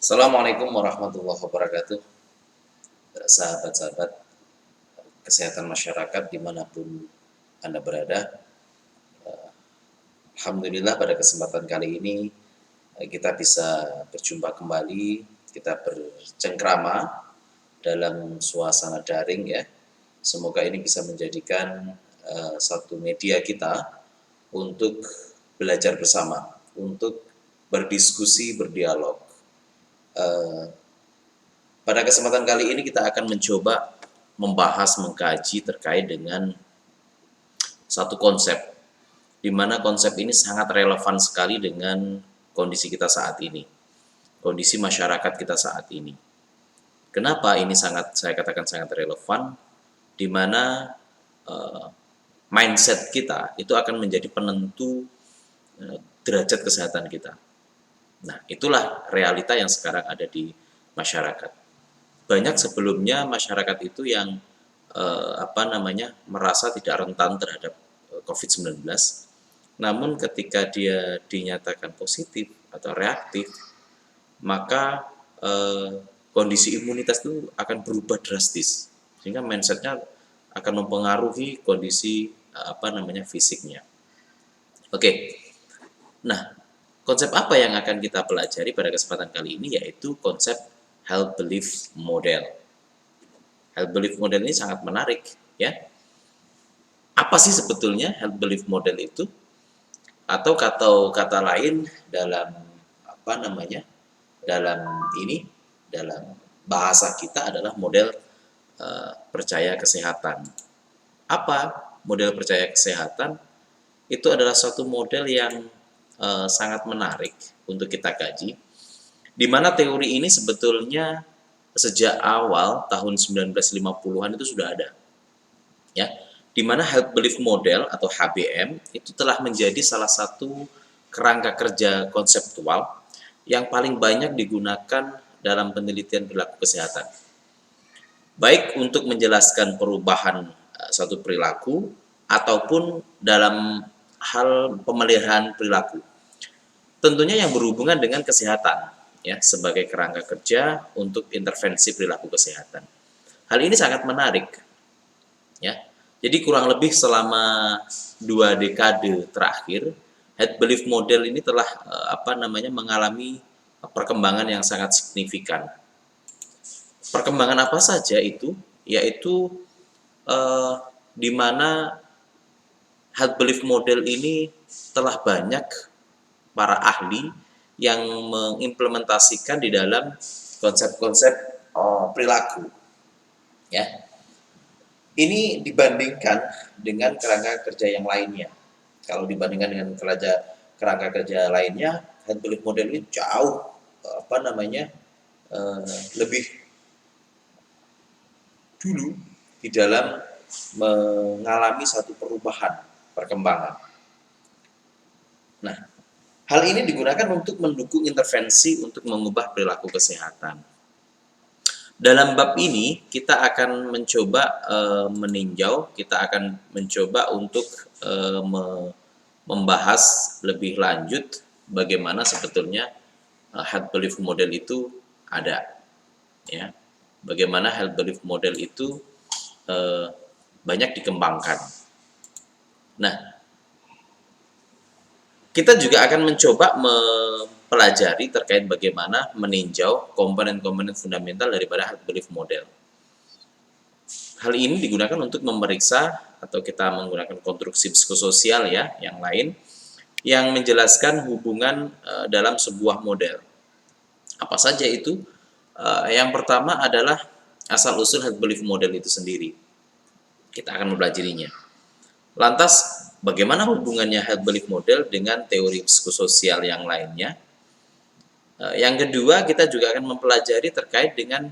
Assalamualaikum warahmatullahi wabarakatuh, sahabat-sahabat kesehatan masyarakat dimanapun Anda berada. Alhamdulillah pada kesempatan kali ini kita bisa berjumpa kembali, kita bercengkrama dalam suasana daring ya. Semoga ini bisa menjadikan satu media kita untuk belajar bersama, untuk berdiskusi, berdialog. Pada kesempatan kali ini kita akan mencoba membahas, mengkaji terkait dengan satu konsep, di mana konsep ini sangat relevan sekali dengan kondisi kita saat ini, kondisi masyarakat kita saat ini. Kenapa ini saya katakan sangat relevan? Di mana mindset kita itu akan menjadi penentu derajat kesehatan kita. Nah, itulah realita yang sekarang ada di masyarakat. Banyak sebelumnya masyarakat itu yang merasa tidak rentan terhadap COVID-19. Namun ketika dia dinyatakan positif atau reaktif, maka kondisi imunitas itu akan berubah drastis, sehingga mindsetnya akan mempengaruhi kondisi fisiknya. Oke. Nah, konsep apa yang akan kita pelajari pada kesempatan kali ini, yaitu konsep health belief model. Health belief model ini sangat menarik, ya. Apa sih sebetulnya health belief model itu? Atau kata lain dalam dalam bahasa kita adalah model percaya kesehatan. Apa model percaya kesehatan? Itu adalah suatu model yang sangat menarik untuk kita kaji, di mana teori ini sebetulnya sejak awal tahun 1950-an itu sudah ada, ya, di mana health belief model atau HBM itu telah menjadi salah satu kerangka kerja konseptual yang paling banyak digunakan dalam penelitian perilaku kesehatan, baik untuk menjelaskan perubahan suatu perilaku ataupun dalam hal pemeliharaan perilaku, tentunya yang berhubungan dengan kesehatan, ya, sebagai kerangka kerja untuk intervensi perilaku kesehatan. Hal ini sangat menarik, ya. Jadi kurang lebih selama 2 dekade terakhir, health belief model ini telah mengalami perkembangan yang sangat signifikan. Perkembangan apa saja itu? Yaitu di mana health belief model ini telah banyak para ahli yang mengimplementasikan di dalam konsep-konsep perilaku, ya. Ini dibandingkan dengan kerangka kerja yang lainnya. Kalau dibandingkan dengan kerangka kerja lainnya, health belief model ini jauh lebih dulu di dalam mengalami satu perubahan, perkembangan. Nah, hal ini digunakan untuk mendukung intervensi untuk mengubah perilaku kesehatan. Dalam bab ini kita akan mencoba meninjau, kita akan mencoba untuk membahas lebih lanjut bagaimana sebetulnya health belief model itu ada, ya. Bagaimana health belief model itu banyak dikembangkan. Nah, kita juga akan mencoba mempelajari terkait bagaimana meninjau komponen-komponen fundamental daripada health belief model. Hal ini digunakan untuk memeriksa atau kita menggunakan konstruksi psikososial, ya, yang lain yang menjelaskan hubungan dalam sebuah model. Apa saja itu? Yang pertama adalah asal-usul health belief model itu sendiri. Kita akan mempelajarinya. Lantas, bagaimana hubungannya health belief model dengan teori psikososial yang lainnya? Yang kedua, kita juga akan mempelajari terkait dengan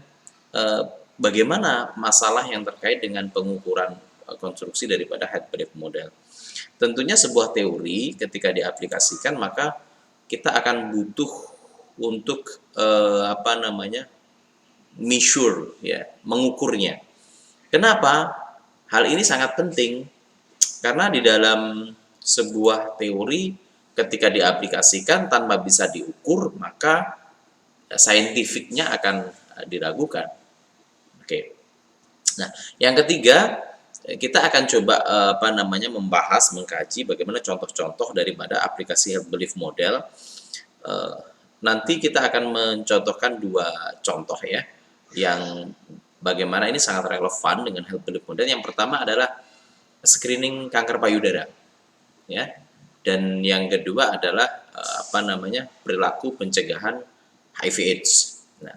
bagaimana masalah yang terkait dengan pengukuran konstruksi daripada health belief model. Tentunya sebuah teori ketika diaplikasikan maka kita akan butuh untuk measure, ya, mengukurnya. Kenapa? Hal ini sangat penting karena di dalam sebuah teori ketika diaplikasikan tanpa bisa diukur, maka saintifiknya akan diragukan. Oke. Nah, yang ketiga, kita akan coba membahas, mengkaji bagaimana contoh-contoh daripada aplikasi health belief model. Nanti kita akan mencontohkan 2 contoh ya, yang bagaimana ini sangat relevan dengan health belief model. Yang pertama adalah screening kanker payudara, ya. Dan yang kedua adalah perilaku pencegahan HIV/AIDS. Nah,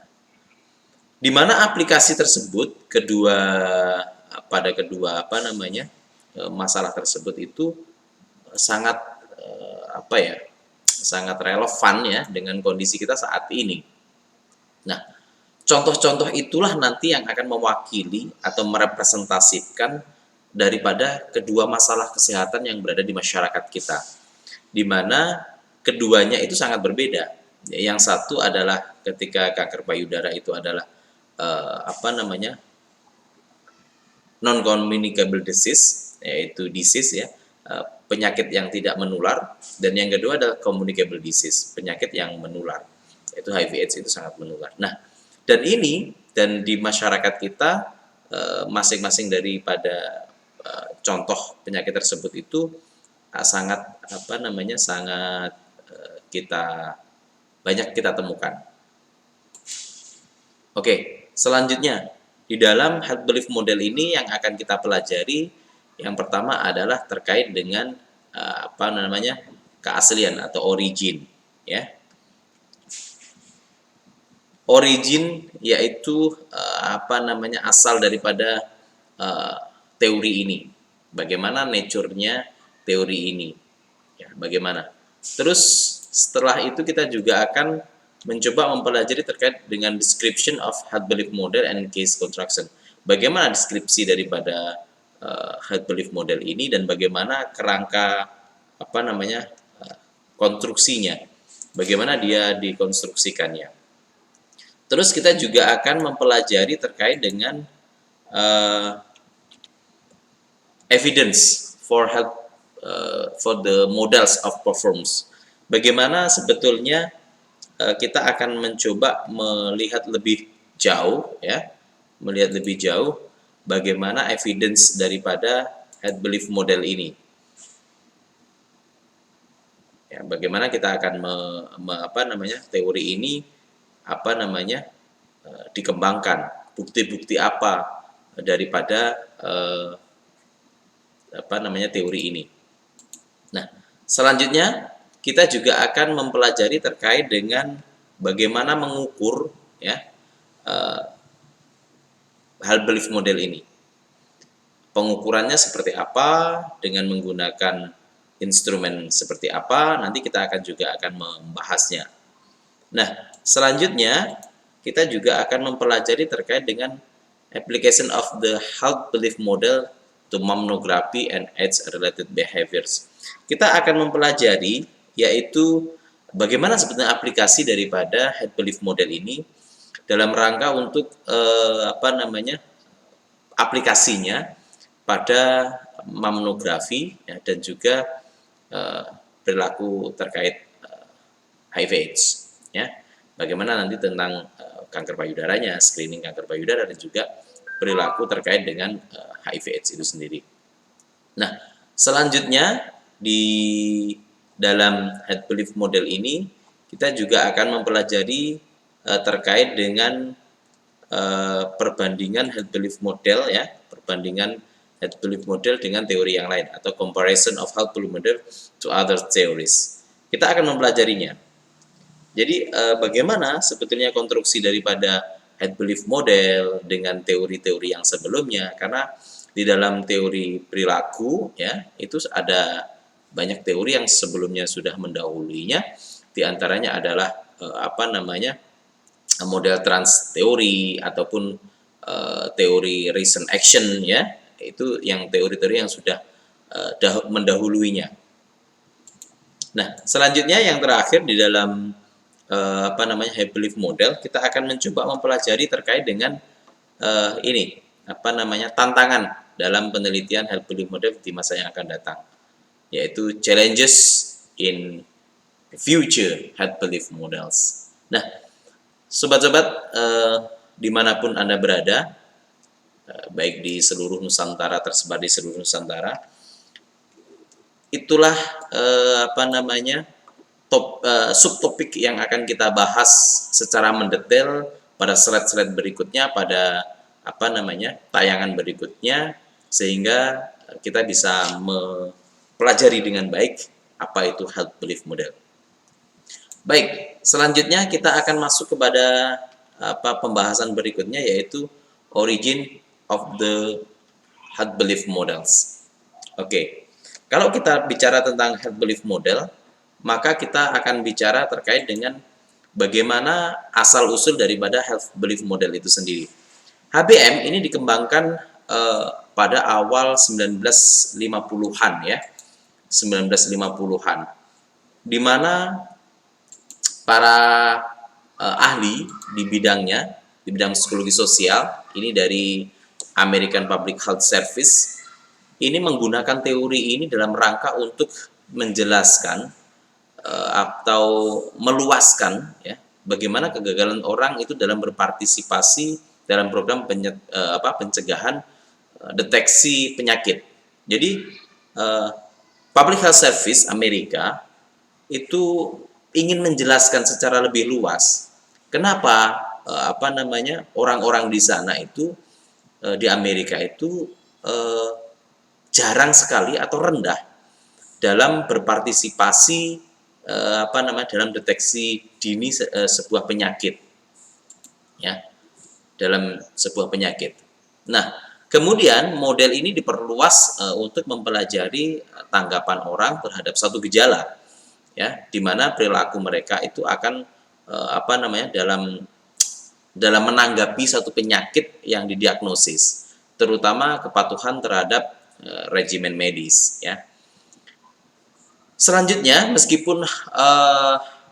di mana aplikasi tersebut pada kedua masalah tersebut itu sangat sangat relevan ya dengan kondisi kita saat ini. Nah, contoh-contoh itulah nanti yang akan mewakili atau merepresentasikan daripada kedua masalah kesehatan yang berada di masyarakat kita, di mana keduanya itu sangat berbeda. Yang satu adalah ketika kanker payudara itu adalah non-communicable disease, yaitu disease ya, penyakit yang tidak menular, dan yang kedua adalah communicable disease, penyakit yang menular, yaitu HIV/AIDS itu sangat menular. Nah, dan di masyarakat kita masing-masing daripada contoh penyakit tersebut itu sangat banyak kita temukan. Oke, selanjutnya di dalam health belief model ini yang akan kita pelajari yang pertama adalah terkait dengan keaslian atau origin, ya. Origin yaitu asal daripada teori ini. Bagaimana nature-nya teori ini? Ya, bagaimana? Terus setelah itu kita juga akan mencoba mempelajari terkait dengan description of health belief model and case construction. Bagaimana deskripsi daripada health belief model ini dan bagaimana kerangka konstruksinya, bagaimana dia dikonstruksikannya. Terus kita juga akan mempelajari terkait dengan evidence for the models of performance. Bagaimana sebetulnya kita akan mencoba melihat lebih jauh bagaimana evidence daripada health belief model ini. Ya, bagaimana kita akan teori ini dikembangkan, bukti-bukti apa daripada teori ini. Nah, selanjutnya kita juga akan mempelajari terkait dengan bagaimana mengukur health belief model ini. Pengukurannya seperti apa, dengan menggunakan instrumen seperti apa, nanti kita juga akan membahasnya. Nah, selanjutnya kita juga akan mempelajari terkait dengan application of the health belief model to mammography and AIDS-related behaviors. Kita akan mempelajari yaitu bagaimana sebetulnya aplikasi daripada health belief model ini dalam rangka untuk aplikasinya pada mammografi ya, dan juga perilaku terkait HIV/AIDS ya. Bagaimana nanti tentang kanker payudaranya, screening kanker payudara, dan juga perilaku terkait dengan HIV/AIDS itu sendiri. Nah, selanjutnya di dalam health belief model ini kita juga akan mempelajari terkait dengan perbandingan health belief model ya, perbandingan health belief model dengan teori yang lain atau comparison of health belief model to other theories. Kita akan mempelajarinya. Jadi bagaimana sebetulnya konstruksi daripada health belief model dengan teori-teori yang sebelumnya, karena di dalam teori perilaku ya itu ada banyak teori yang sebelumnya sudah mendahulunya. Di antaranya adalah model trans teori ataupun teori reason action ya, itu yang teori-teori yang sudah mendahulunya. Nah, selanjutnya yang terakhir di dalam health belief model, kita akan mencoba mempelajari terkait dengan tantangan dalam penelitian health belief model di masa yang akan datang, yaitu challenges in future health belief models. Nah, Sobat-sobat, dimanapun Anda berada, baik di seluruh Nusantara, tersebar di seluruh Nusantara, itulah subtopik yang akan kita bahas secara mendetail pada slide-slide berikutnya, pada tayangan berikutnya, sehingga kita bisa mempelajari dengan baik apa itu held belief model. Baik, selanjutnya kita akan masuk kepada pembahasan berikutnya, yaitu origin of the held belief models. Oke. Kalau kita bicara tentang held belief model, maka kita akan bicara terkait dengan bagaimana asal-usul daripada held belief model itu sendiri. HBM ini dikembangkan pada awal 1950-an ya. 1950-an. Di mana para ahli di bidangnya, di bidang psikologi sosial, ini dari American Public Health Service, ini menggunakan teori ini dalam rangka untuk menjelaskan atau meluaskan ya, bagaimana kegagalan orang itu dalam berpartisipasi dalam program pencegahan deteksi penyakit. Jadi Public Health Service Amerika itu ingin menjelaskan secara lebih luas kenapa orang-orang di sana itu di Amerika itu jarang sekali atau rendah dalam berpartisipasi dalam deteksi dini sebuah penyakit ya, dalam sebuah penyakit. Nah, kemudian model ini diperluas untuk mempelajari tanggapan orang terhadap satu gejala ya, di mana perilaku mereka itu akan dalam menanggapi satu penyakit yang didiagnosis, terutama kepatuhan terhadap regimen medis ya. Selanjutnya, meskipun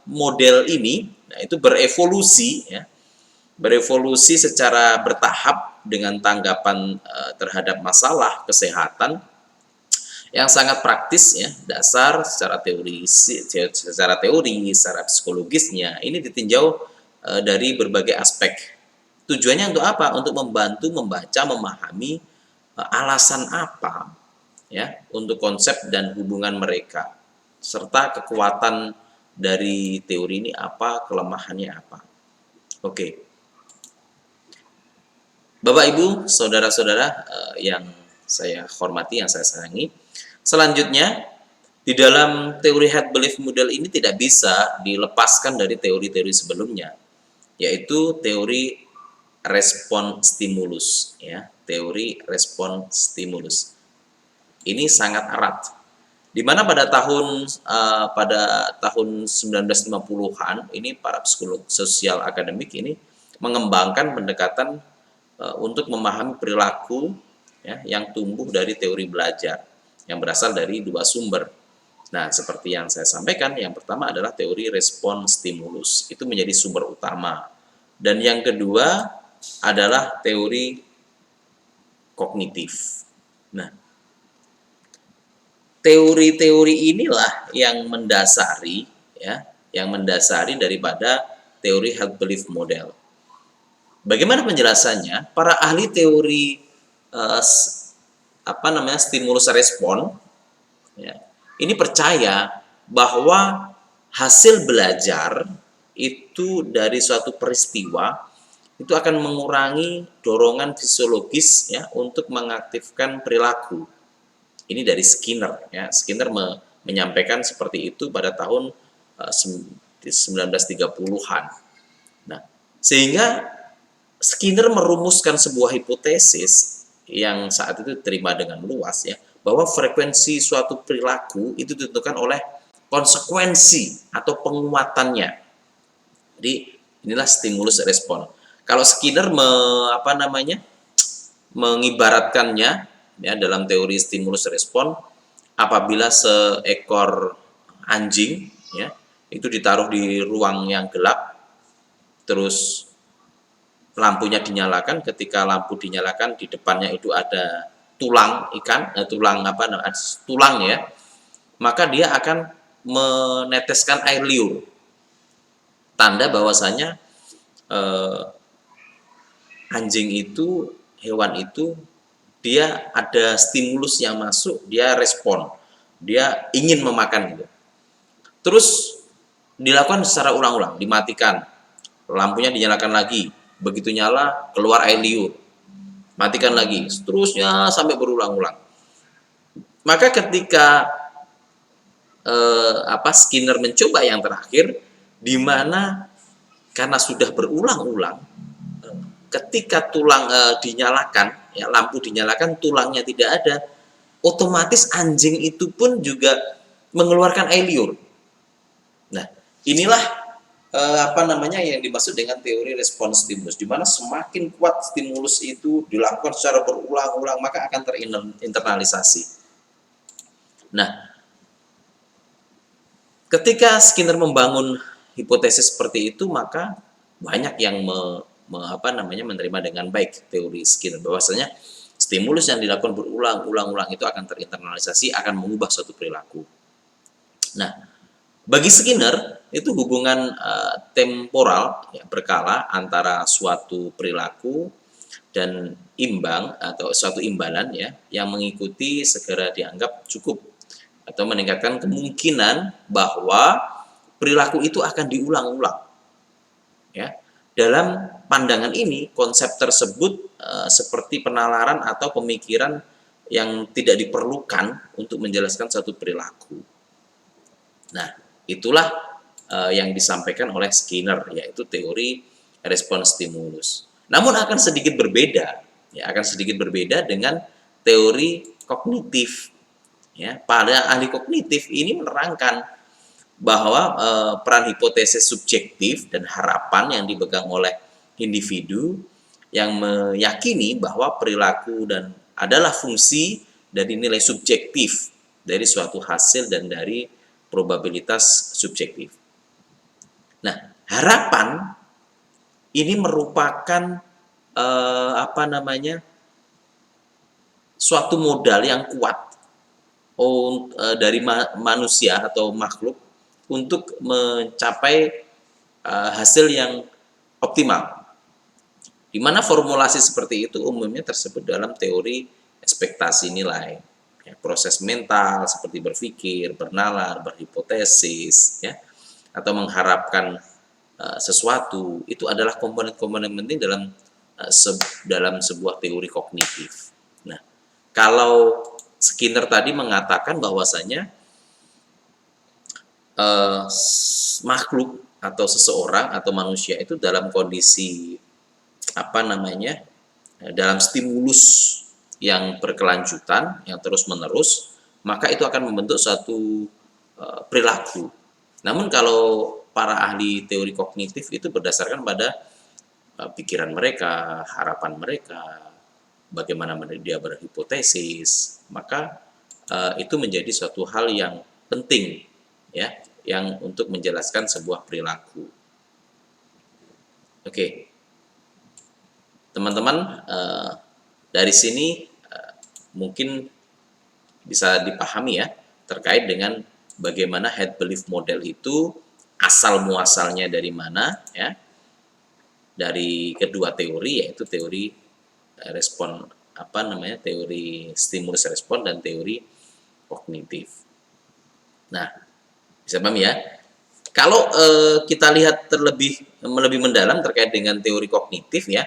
model ini itu berevolusi ya, berevolusi secara bertahap dengan tanggapan terhadap masalah kesehatan yang sangat praktis ya, dasar secara teori, secara psikologisnya ini ditinjau dari berbagai aspek. Tujuannya untuk apa? Untuk membantu membaca, memahami alasan apa ya untuk konsep dan hubungan mereka, serta kekuatan dari teori ini apa, kelemahannya apa. Oke. Bapak Ibu, saudara-saudara yang saya hormati, yang saya sayangi, selanjutnya di dalam teori held belief model ini tidak bisa dilepaskan dari teori-teori sebelumnya, yaitu teori respon stimulus ya, teori respon stimulus. Ini sangat erat. Di mana pada tahun 1950-an ini para psikolog sosial akademik ini mengembangkan pendekatan untuk memahami perilaku ya, yang tumbuh dari teori belajar yang berasal dari dua sumber. Nah, seperti yang saya sampaikan, yang pertama adalah teori respon stimulus, itu menjadi sumber utama. Dan yang kedua adalah teori kognitif. Nah, teori-teori inilah yang mendasari ya, yang mendasari daripada teori held belief model. Bagaimana penjelasannya? Para ahli teori stimulus respon ya, ini percaya bahwa hasil belajar itu dari suatu peristiwa itu akan mengurangi dorongan fisiologis ya untuk mengaktifkan perilaku. Ini dari Skinner ya. Skinner menyampaikan seperti itu pada tahun 1930-an. Nah, sehingga Skinner merumuskan sebuah hipotesis yang saat itu diterima dengan luas ya, bahwa frekuensi suatu perilaku itu ditentukan oleh konsekuensi atau penguatannya. Jadi inilah stimulus respon. Kalau Skinner mengibaratkannya ya dalam teori stimulus respon, apabila seekor anjing ya itu ditaruh di ruang yang gelap, terus lampunya dinyalakan, ketika lampu dinyalakan di depannya itu ada tulang ikan, tulang ya, maka dia akan meneteskan air liur. Tanda bahwasanya eh, anjing itu, hewan itu, dia ada stimulus yang masuk, dia respon, dia ingin memakan gitu. Terus dilakukan secara ulang-ulang, dimatikan, lampunya dinyalakan lagi, begitu nyala keluar air liur, matikan lagi, seterusnya sampai berulang-ulang. Maka ketika Skinner mencoba yang terakhir, di mana karena sudah berulang-ulang, ketika tulang dinyalakan, ya, lampu dinyalakan, tulangnya tidak ada, otomatis anjing itu pun juga mengeluarkan air liur. Nah, inilah yang dimaksud dengan teori respons stimulus, di mana semakin kuat stimulus itu dilakukan secara berulang-ulang, maka akan terinternalisasi. Nah, ketika Skinner membangun hipotesis seperti itu, maka banyak yang menerima dengan baik teori Skinner, bahwasanya stimulus yang dilakukan berulang-ulang itu akan terinternalisasi, akan mengubah suatu perilaku. Nah, bagi Skinner itu hubungan temporal, ya, berkala antara suatu perilaku dan imbang atau suatu imbalan, ya, yang mengikuti segera dianggap cukup atau meningkatkan kemungkinan bahwa perilaku itu akan diulang-ulang. Ya, dalam pandangan ini, konsep tersebut seperti penalaran atau pemikiran yang tidak diperlukan untuk menjelaskan satu perilaku. Nah, itulah yang disampaikan oleh Skinner, yaitu teori respons stimulus. Namun akan sedikit berbeda, ya, dengan teori kognitif. Ya, pada ahli kognitif ini menerangkan bahwa peran hipotesis subjektif dan harapan yang dipegang oleh individu yang meyakini bahwa perilaku dan adalah fungsi dari nilai subjektif dari suatu hasil dan dari probabilitas subjektif. Nah, harapan ini merupakan suatu modal yang kuat dari manusia atau makhluk untuk mencapai hasil yang optimal. Di mana formulasi seperti itu umumnya tersebut dalam teori ekspektasi nilai. Ya, proses mental seperti berpikir, bernalar, berhipotesis, ya, atau mengharapkan sesuatu, itu adalah komponen-komponen penting dalam sebuah teori kognitif. Nah, kalau Skinner tadi mengatakan bahwasanya makhluk atau seseorang atau manusia itu dalam kondisi dalam stimulus yang berkelanjutan, yang terus-menerus, maka itu akan membentuk suatu perilaku. Namun kalau para ahli teori kognitif itu berdasarkan pada pikiran mereka, harapan mereka, bagaimana dia berhipotesis, maka itu menjadi suatu hal yang penting, ya, yang untuk menjelaskan sebuah perilaku. Oke, teman-teman, dari sini mungkin bisa dipahami, ya, terkait dengan bagaimana head belief model itu asal muasalnya dari mana, ya, dari kedua teori, yaitu teori teori stimulus respon dan teori kognitif. Nah, bisa paham, ya? Kalau kita lihat lebih mendalam terkait dengan teori kognitif, ya,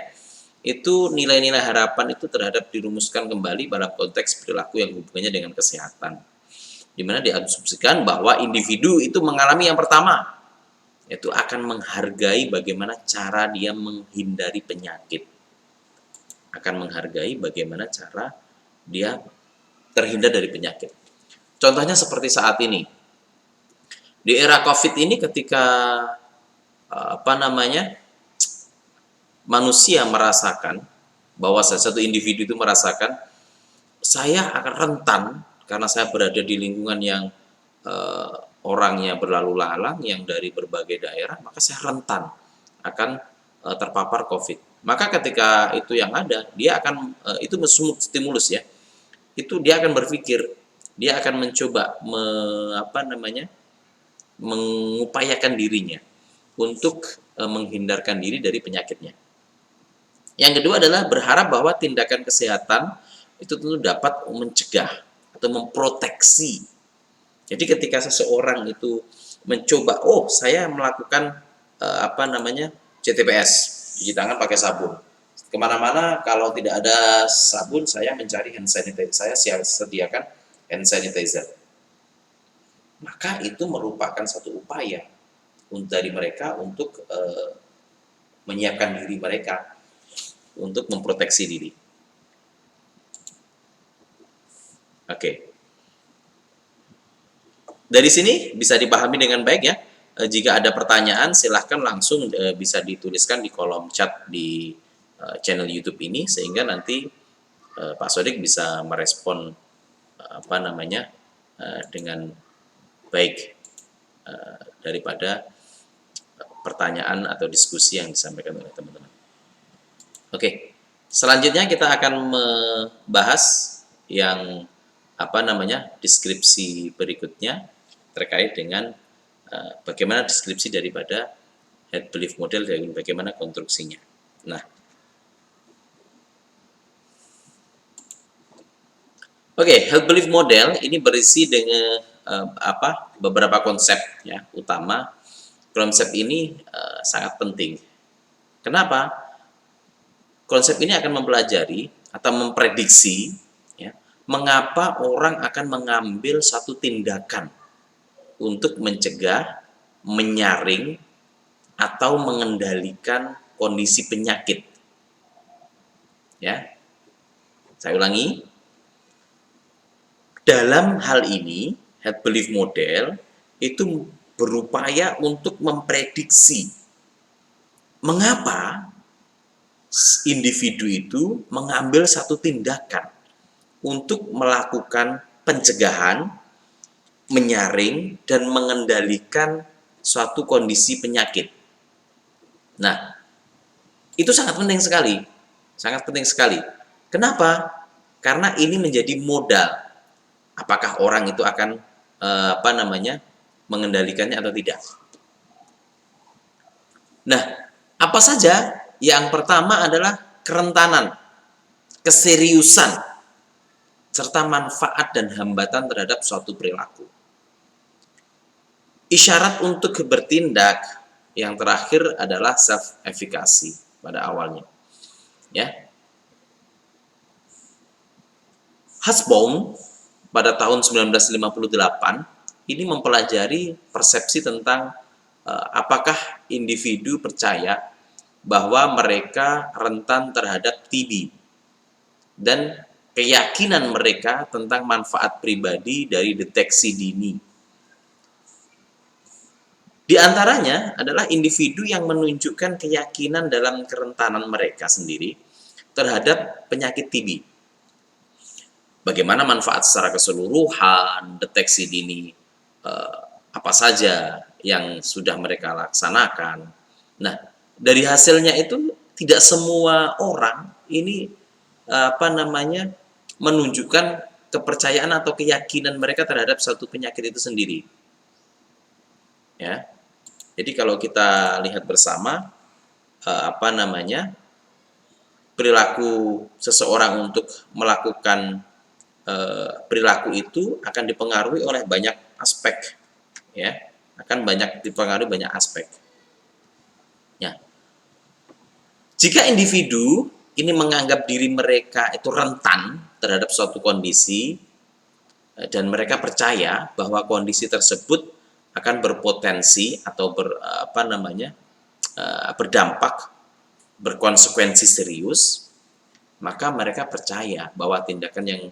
itu nilai-nilai harapan itu terhadap dirumuskan kembali dalam konteks perilaku yang hubungannya dengan kesehatan, di mana diasumsikan bahwa individu itu mengalami yang pertama, yaitu akan menghargai bagaimana cara dia menghindari penyakit, akan menghargai bagaimana cara dia terhindar dari penyakit. Contohnya seperti saat ini, di era COVID ini, ketika manusia merasakan bahwa satu individu itu merasakan, saya akan rentan karena saya berada di lingkungan yang orangnya berlalu lalang yang dari berbagai daerah, maka saya rentan akan terpapar COVID. Maka ketika itu yang ada, dia akan itu stimulus, ya, itu dia akan berpikir, dia akan mencoba mengupayakan dirinya untuk menghindarkan diri dari penyakitnya. Yang kedua adalah berharap bahwa tindakan kesehatan itu tentu dapat mencegah atau memproteksi. Jadi ketika seseorang itu mencoba, oh saya melakukan CTPS, cuci tangan pakai sabun. Kemana-mana kalau tidak ada sabun, saya mencari hand sanitizer, saya sediakan hand sanitizer. Maka itu merupakan satu upaya dari mereka untuk menyiapkan diri mereka untuk memproteksi diri. Oke. Dari sini bisa dipahami dengan baik ya. Jika ada pertanyaan silahkan langsung bisa dituliskan di kolom chat di channel YouTube ini sehingga nanti Pak Sodik bisa merespon dengan baik daripada pertanyaan atau diskusi yang disampaikan oleh teman-teman. Oke, selanjutnya kita akan membahas yang deskripsi berikutnya terkait dengan bagaimana deskripsi daripada head belief model dan bagaimana konstruksinya. Nah, oke, head belief model ini berisi dengan beberapa konsep ya utama. Konsep ini sangat penting. Kenapa? Konsep ini akan mempelajari atau memprediksi ya, mengapa orang akan mengambil satu tindakan untuk mencegah, menyaring, atau mengendalikan kondisi penyakit. Ya, saya ulangi. Dalam hal ini, head belief model itu berupaya untuk memprediksi mengapa individu itu mengambil satu tindakan untuk melakukan pencegahan, menyaring, dan mengendalikan suatu kondisi penyakit. Nah, itu sangat penting sekali. Sangat penting sekali. Kenapa? Karena ini menjadi modal. Apakah orang itu akan mengendalikannya atau tidak. Nah, apa saja? Yang pertama adalah kerentanan, keseriusan, serta manfaat dan hambatan terhadap suatu perilaku. Isyarat untuk bertindak yang terakhir adalah self-efficacy pada awalnya. Ya. Hobsbawm pada tahun 1958 ini mempelajari persepsi tentang apakah individu percaya bahwa mereka rentan terhadap TB dan keyakinan mereka tentang manfaat pribadi dari deteksi dini. Di antaranya adalah individu yang menunjukkan keyakinan dalam kerentanan mereka sendiri terhadap penyakit TB. Bagaimana manfaat secara keseluruhan, deteksi dini, apa saja yang sudah mereka laksanakan. Nah, dari hasilnya itu tidak semua orang ini menunjukkan kepercayaan atau keyakinan mereka terhadap satu penyakit itu sendiri. Ya. Jadi kalau kita lihat bersama perilaku seseorang untuk melakukan perilaku itu akan dipengaruhi oleh banyak aspek, ya, akan dipengaruhi banyak aspek. Ya. Jika individu ini menganggap diri mereka itu rentan terhadap suatu kondisi dan mereka percaya bahwa kondisi tersebut akan berpotensi atau berdampak, berkonsekuensi serius, maka mereka percaya bahwa tindakan yang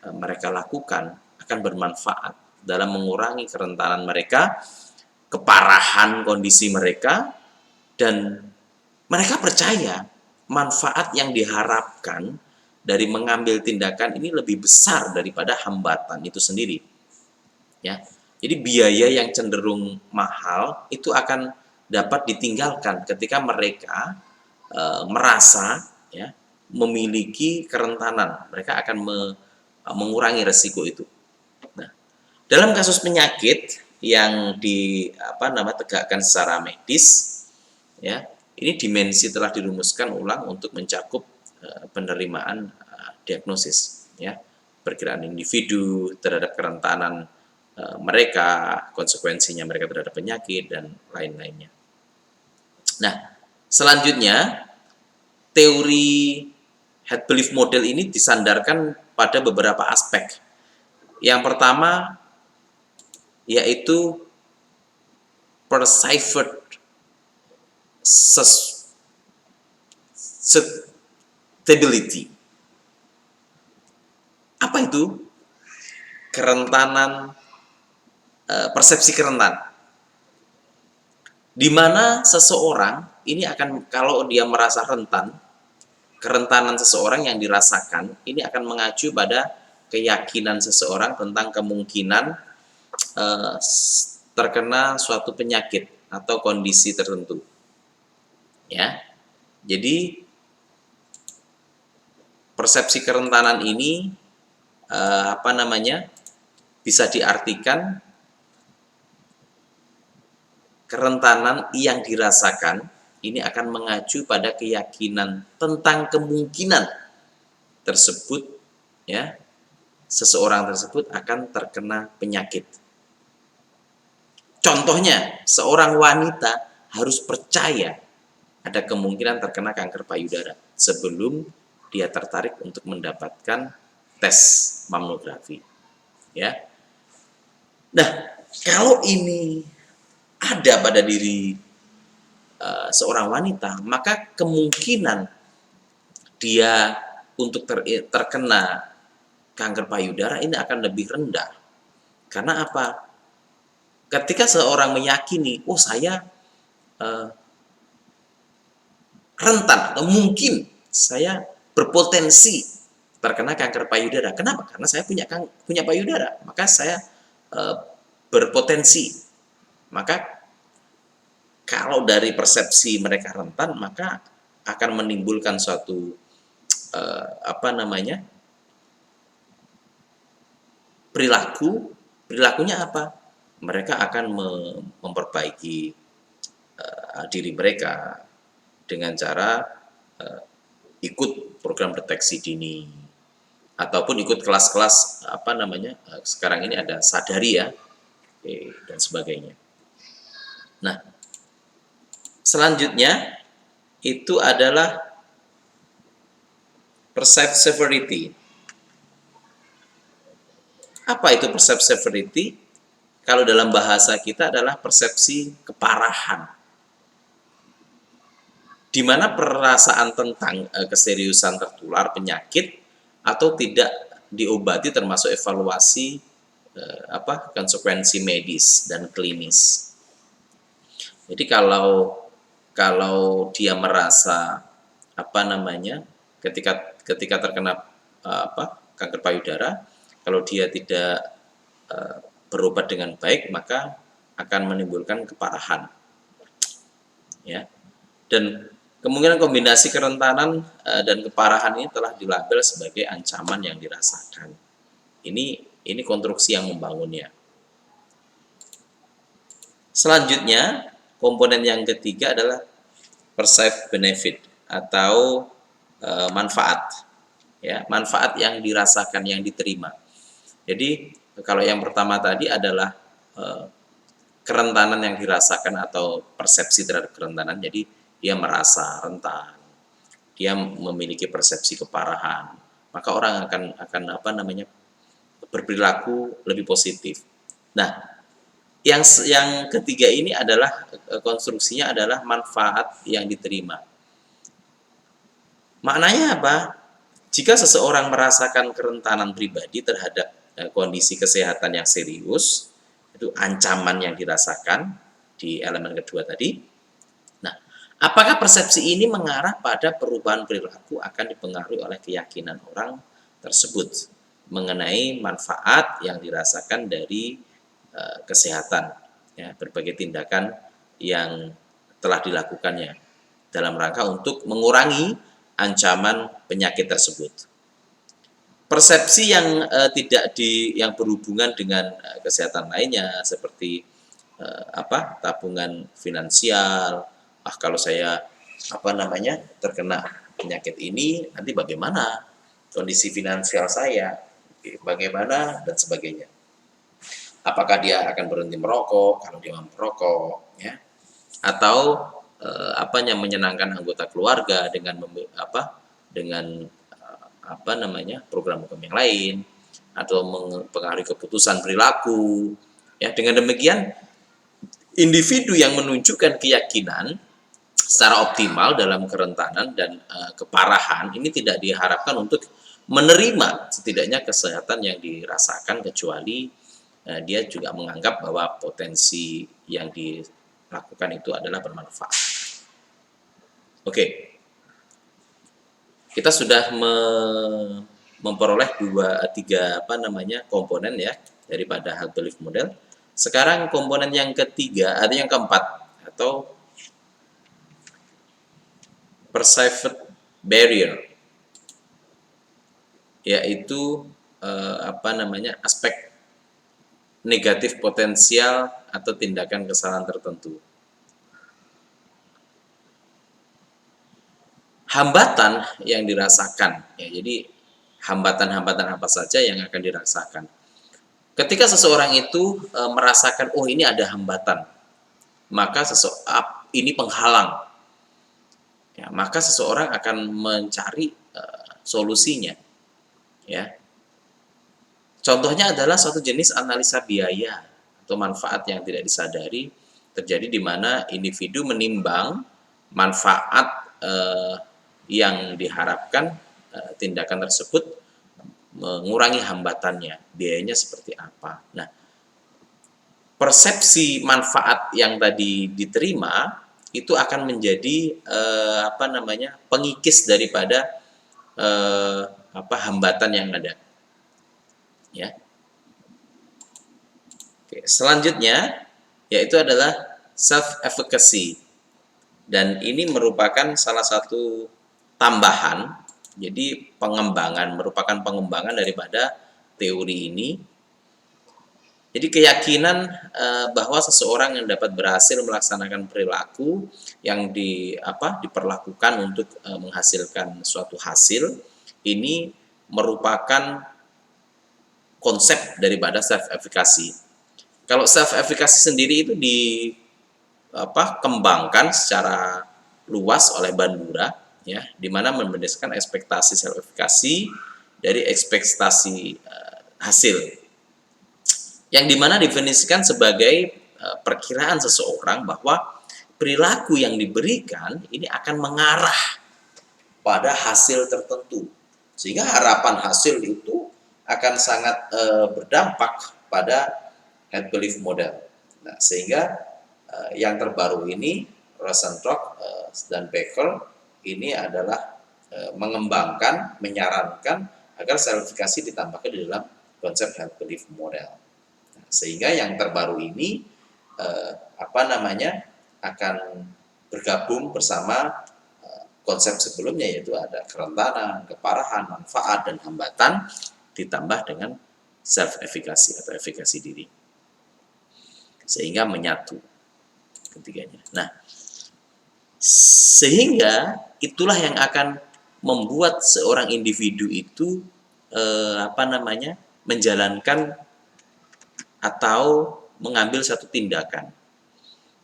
mereka lakukan akan bermanfaat dalam mengurangi kerentanan mereka, keparahan kondisi mereka, dan mereka percaya manfaat yang diharapkan dari mengambil tindakan ini lebih besar daripada hambatan itu sendiri. Ya. Jadi biaya yang cenderung mahal itu akan dapat ditinggalkan ketika mereka merasa ya, memiliki kerentanan. Mereka akan mengurangi resiko itu. Nah, dalam kasus penyakit yang tegakkan secara medis, ya. Ini dimensi telah dirumuskan ulang untuk mencakup penerimaan diagnosis, ya. Perkiraan individu terhadap kerentanan mereka, konsekuensinya mereka terhadap penyakit dan lain-lainnya. Nah, selanjutnya teori head belief model ini disandarkan pada beberapa aspek. Yang pertama yaitu perceived susceptibility. Apa itu? Kerentanan, persepsi kerentanan. Di mana seseorang ini akan, kalau dia merasa rentan, kerentanan seseorang yang dirasakan ini akan mengacu pada keyakinan seseorang tentang kemungkinan terkena suatu penyakit atau kondisi tertentu. Ya. Jadi persepsi kerentanan ini bisa diartikan kerentanan yang dirasakan ini akan mengacu pada keyakinan tentang kemungkinan tersebut, ya, seseorang tersebut akan terkena penyakit. Contohnya, seorang wanita harus percaya ada kemungkinan terkena kanker payudara sebelum dia tertarik untuk mendapatkan tes mamografi, ya. Nah, kalau ini ada pada diri seorang wanita, maka kemungkinan dia untuk terkena kanker payudara ini akan lebih rendah. Karena apa? Ketika seorang meyakini, oh saya rentan atau mungkin saya berpotensi terkena kanker payudara. Kenapa? Karena saya punya payudara, maka saya berpotensi. Maka kalau dari persepsi mereka rentan, maka akan menimbulkan suatu perilakunya apa? Mereka akan memperbaiki diri mereka dengan cara ikut program deteksi dini ataupun ikut kelas-kelas sekarang ini ada sadari, ya, dan sebagainya. Nah, selanjutnya itu adalah perceived severity. Apa itu perceived severity? Kalau dalam bahasa kita adalah persepsi keparahan, di mana perasaan tentang keseriusan tertular penyakit atau tidak diobati termasuk evaluasi konsekuensi medis dan klinis. Jadi kalau dia merasa ketika terkena kanker payudara, kalau dia tidak berobat dengan baik, maka akan menimbulkan keparahan, ya. Dan kemungkinan kombinasi kerentanan dan keparahan ini telah dilabel sebagai ancaman yang dirasakan. Ini konstruksi yang membangunnya. Selanjutnya, komponen yang ketiga adalah perceived benefit atau manfaat, ya, manfaat yang dirasakan, yang diterima. Jadi kalau yang pertama tadi adalah kerentanan yang dirasakan atau persepsi terhadap kerentanan, jadi dia merasa rentan, dia memiliki persepsi keparahan, maka orang akan berperilaku lebih positif. Nah, yang ketiga ini adalah konstruksinya adalah manfaat yang diterima. Maknanya apa? Jika seseorang merasakan kerentanan pribadi terhadap kondisi kesehatan yang serius, itu ancaman yang dirasakan di elemen kedua tadi. Nah, apakah persepsi ini mengarah pada perubahan perilaku akan dipengaruhi oleh keyakinan orang tersebut mengenai manfaat yang dirasakan dari kesehatan, ya, berbagai tindakan yang telah dilakukannya dalam rangka untuk mengurangi ancaman penyakit tersebut. Persepsi yang yang berhubungan dengan kesehatan lainnya seperti tabungan finansial kalau saya terkena penyakit ini nanti bagaimana kondisi finansial saya, bagaimana dan sebagainya. Apakah dia akan berhenti merokok kalau dia merokok, ya, atau menyenangkan anggota keluarga dengan program-program yang lain, atau mempengaruhi keputusan perilaku, ya. Dengan demikian individu yang menunjukkan keyakinan secara optimal dalam kerentanan dan keparahan ini tidak diharapkan untuk menerima setidaknya kesehatan yang dirasakan, kecuali dia juga menganggap bahwa potensi yang dilakukan itu adalah bermanfaat. Oke, kita sudah memperoleh tiga komponen ya daripada health belief model. Sekarang komponen yang ketiga atau yang keempat atau perceived barrier, yaitu aspek negatif potensial atau tindakan kesalahan tertentu. Hambatan yang dirasakan, ya, jadi hambatan-hambatan apa saja yang akan dirasakan ketika seseorang itu merasakan, oh ini ada hambatan, maka ini penghalang, ya, maka seseorang akan mencari solusinya, ya. Contohnya adalah suatu jenis analisa biaya atau manfaat yang tidak disadari terjadi di mana individu menimbang manfaat yang diharapkan tindakan tersebut mengurangi hambatannya, biayanya seperti apa. Nah, persepsi manfaat yang tadi diterima itu akan menjadi pengikis daripada hambatan yang ada. Ya. Oke, selanjutnya yaitu adalah self efficacy, dan ini merupakan salah satu tambahan, jadi merupakan pengembangan daripada teori ini. Jadi keyakinan bahwa seseorang yang dapat berhasil melaksanakan perilaku yang diperlakukan untuk menghasilkan suatu hasil ini merupakan konsep daripada self efficacy. Kalau self efficacy sendiri itu dikembangkan secara luas oleh Bandura, ya, di mana memberdasarkan ekspektasi self efficacy dari ekspektasi hasil, yang dimana definisikan sebagai perkiraan seseorang bahwa perilaku yang diberikan ini akan mengarah pada hasil tertentu, sehingga harapan hasil itu akan sangat berdampak pada health belief model. Nah, sehingga yang terbaru ini Rosenstock dan Becker ini adalah mengembangkan, menyarankan agar self-efficacy ditambahkan di dalam konsep health belief model. Nah, sehingga yang terbaru ini akan bergabung bersama konsep sebelumnya, yaitu ada kerentanan, keparahan, manfaat, dan hambatan ditambah dengan self-efficacy atau efikasi diri, sehingga menyatu ketiganya. Nah, sehingga itulah yang akan membuat seorang individu itu menjalankan atau mengambil satu tindakan.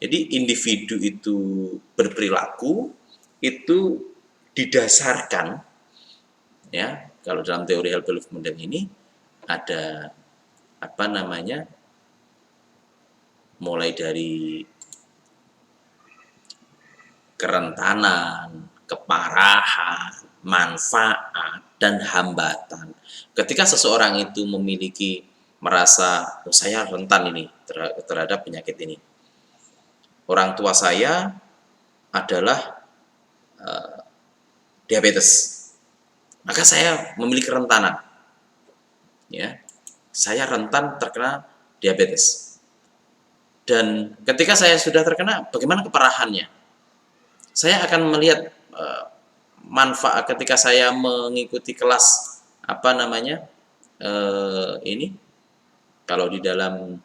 Jadi individu itu berperilaku itu didasarkan, ya, kalau dalam teori health belief model ini ada mulai dari kerentanan, keparahan, manfaat, dan hambatan. Ketika seseorang itu merasa, oh, saya rentan ini terhadap penyakit ini. Orang tua saya adalah diabetes, maka saya memiliki kerentanan. Ya, saya rentan terkena diabetes. Dan ketika saya sudah terkena, bagaimana keparahannya? Saya akan melihat manfaat ketika saya mengikuti kelas kalau di dalam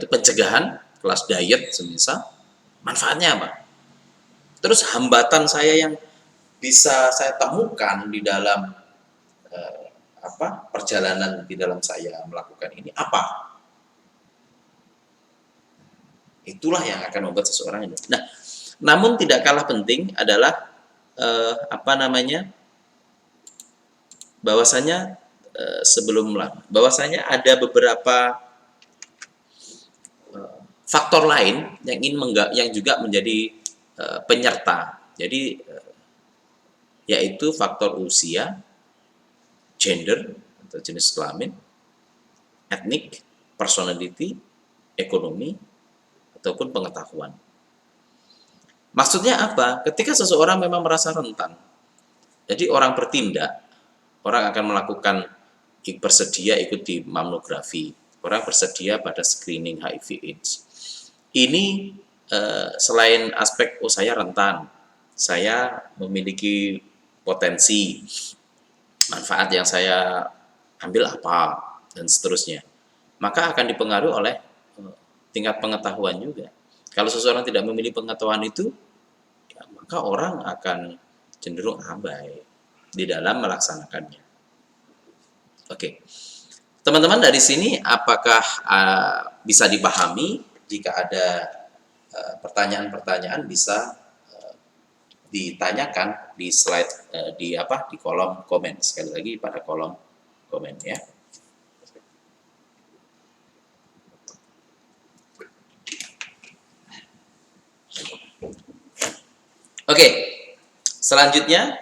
pencegahan, kelas diet semisal, Manfaatnya apa? Terus hambatan saya yang bisa saya temukan di dalam perjalanan di dalam saya melakukan ini apa? Itulah yang akan membuat seseorang ini. Nah, namun tidak kalah penting adalah bahwasanya bahwasanya ada beberapa faktor lain yang juga menjadi penyerta. Jadi yaitu faktor usia, gender atau jenis kelamin, etnik, personality, ekonomi, ataupun pengetahuan. Maksudnya apa? Ketika seseorang memang merasa rentan, jadi orang bertindak, orang akan melakukan bersedia ikut di mamografi, orang bersedia pada screening HIV/AIDS. Ini selain aspek saya rentan, saya memiliki potensi, manfaat yang saya ambil apa, dan seterusnya. Maka akan dipengaruhi oleh tingkat pengetahuan juga. Kalau seseorang tidak memiliki pengetahuan itu, ya, maka orang akan cenderung abai di dalam melaksanakannya. Oke, teman-teman dari sini apakah bisa dipahami? Jika ada pertanyaan-pertanyaan bisa ditanyakan di slide di kolom komen. Sekali lagi pada kolom komen ya. Oke, selanjutnya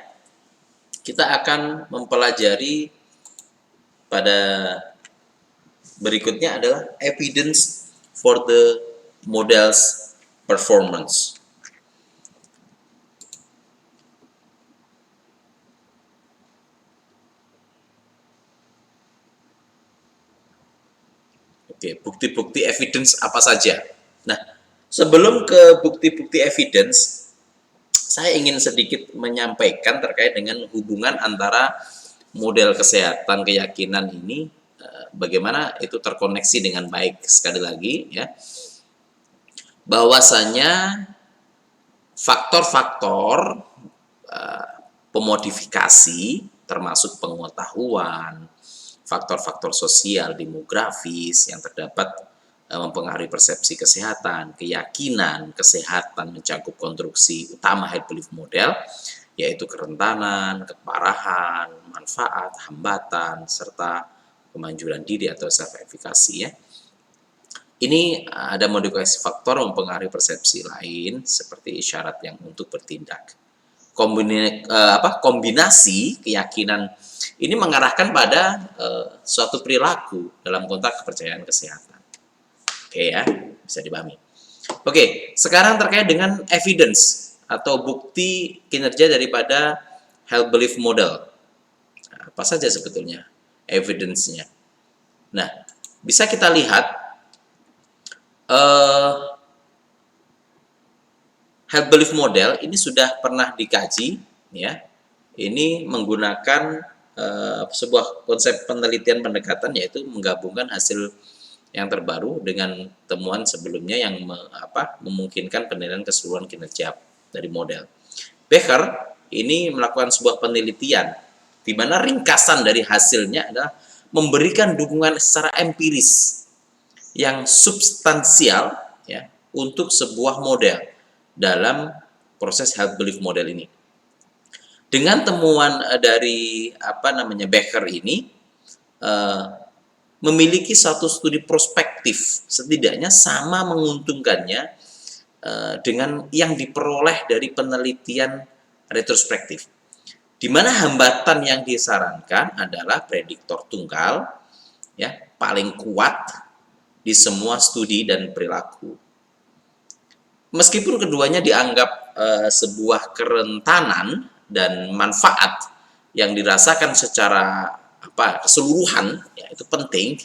kita akan mempelajari pada berikutnya adalah evidence for the model's performance. Oke, bukti-bukti evidence apa saja? Nah, sebelum ke bukti-bukti evidence, saya ingin sedikit menyampaikan terkait dengan hubungan antara model kesehatan keyakinan ini, bagaimana itu terkoneksi dengan baik. Sekali lagi ya, bahwasanya faktor-faktor pemodifikasi termasuk pengetahuan, faktor-faktor sosial, demografis yang terdapat mempengaruhi persepsi kesehatan, keyakinan, kesehatan mencakup konstruksi utama health belief model, yaitu kerentanan, keparahan, manfaat, hambatan, serta kemanjuran diri atau self-efficacy ya. Ini ada modifikasi faktor mempengaruhi persepsi lain seperti isyarat yang untuk bertindak. Kombinasi keyakinan ini mengarahkan pada suatu perilaku dalam konteks kepercayaan kesehatan. Oke ya, bisa dipahami. Oke, sekarang terkait dengan evidence atau bukti kinerja daripada health belief model. Nah, apa saja sebetulnya evidence-nya? Nah, bisa kita lihat health belief model ini sudah pernah dikaji, ya. Ini menggunakan sebuah konsep penelitian pendekatan, yaitu menggabungkan hasil yang terbaru dengan temuan sebelumnya yang memungkinkan penilaian keseluruhan kinerja dari model. Becker ini melakukan sebuah penelitian di mana ringkasan dari hasilnya adalah memberikan dukungan secara empiris yang substansial ya untuk sebuah model dalam proses health belief model ini. Dengan temuan dari Becker ini memiliki satu studi prospektif, setidaknya sama menguntungkannya dengan yang diperoleh dari penelitian retrospektif, di mana hambatan yang disarankan adalah prediktor tunggal ya paling kuat di semua studi dan perilaku. Meskipun keduanya dianggap sebuah kerentanan dan manfaat yang dirasakan secara keseluruhan, ya itu penting.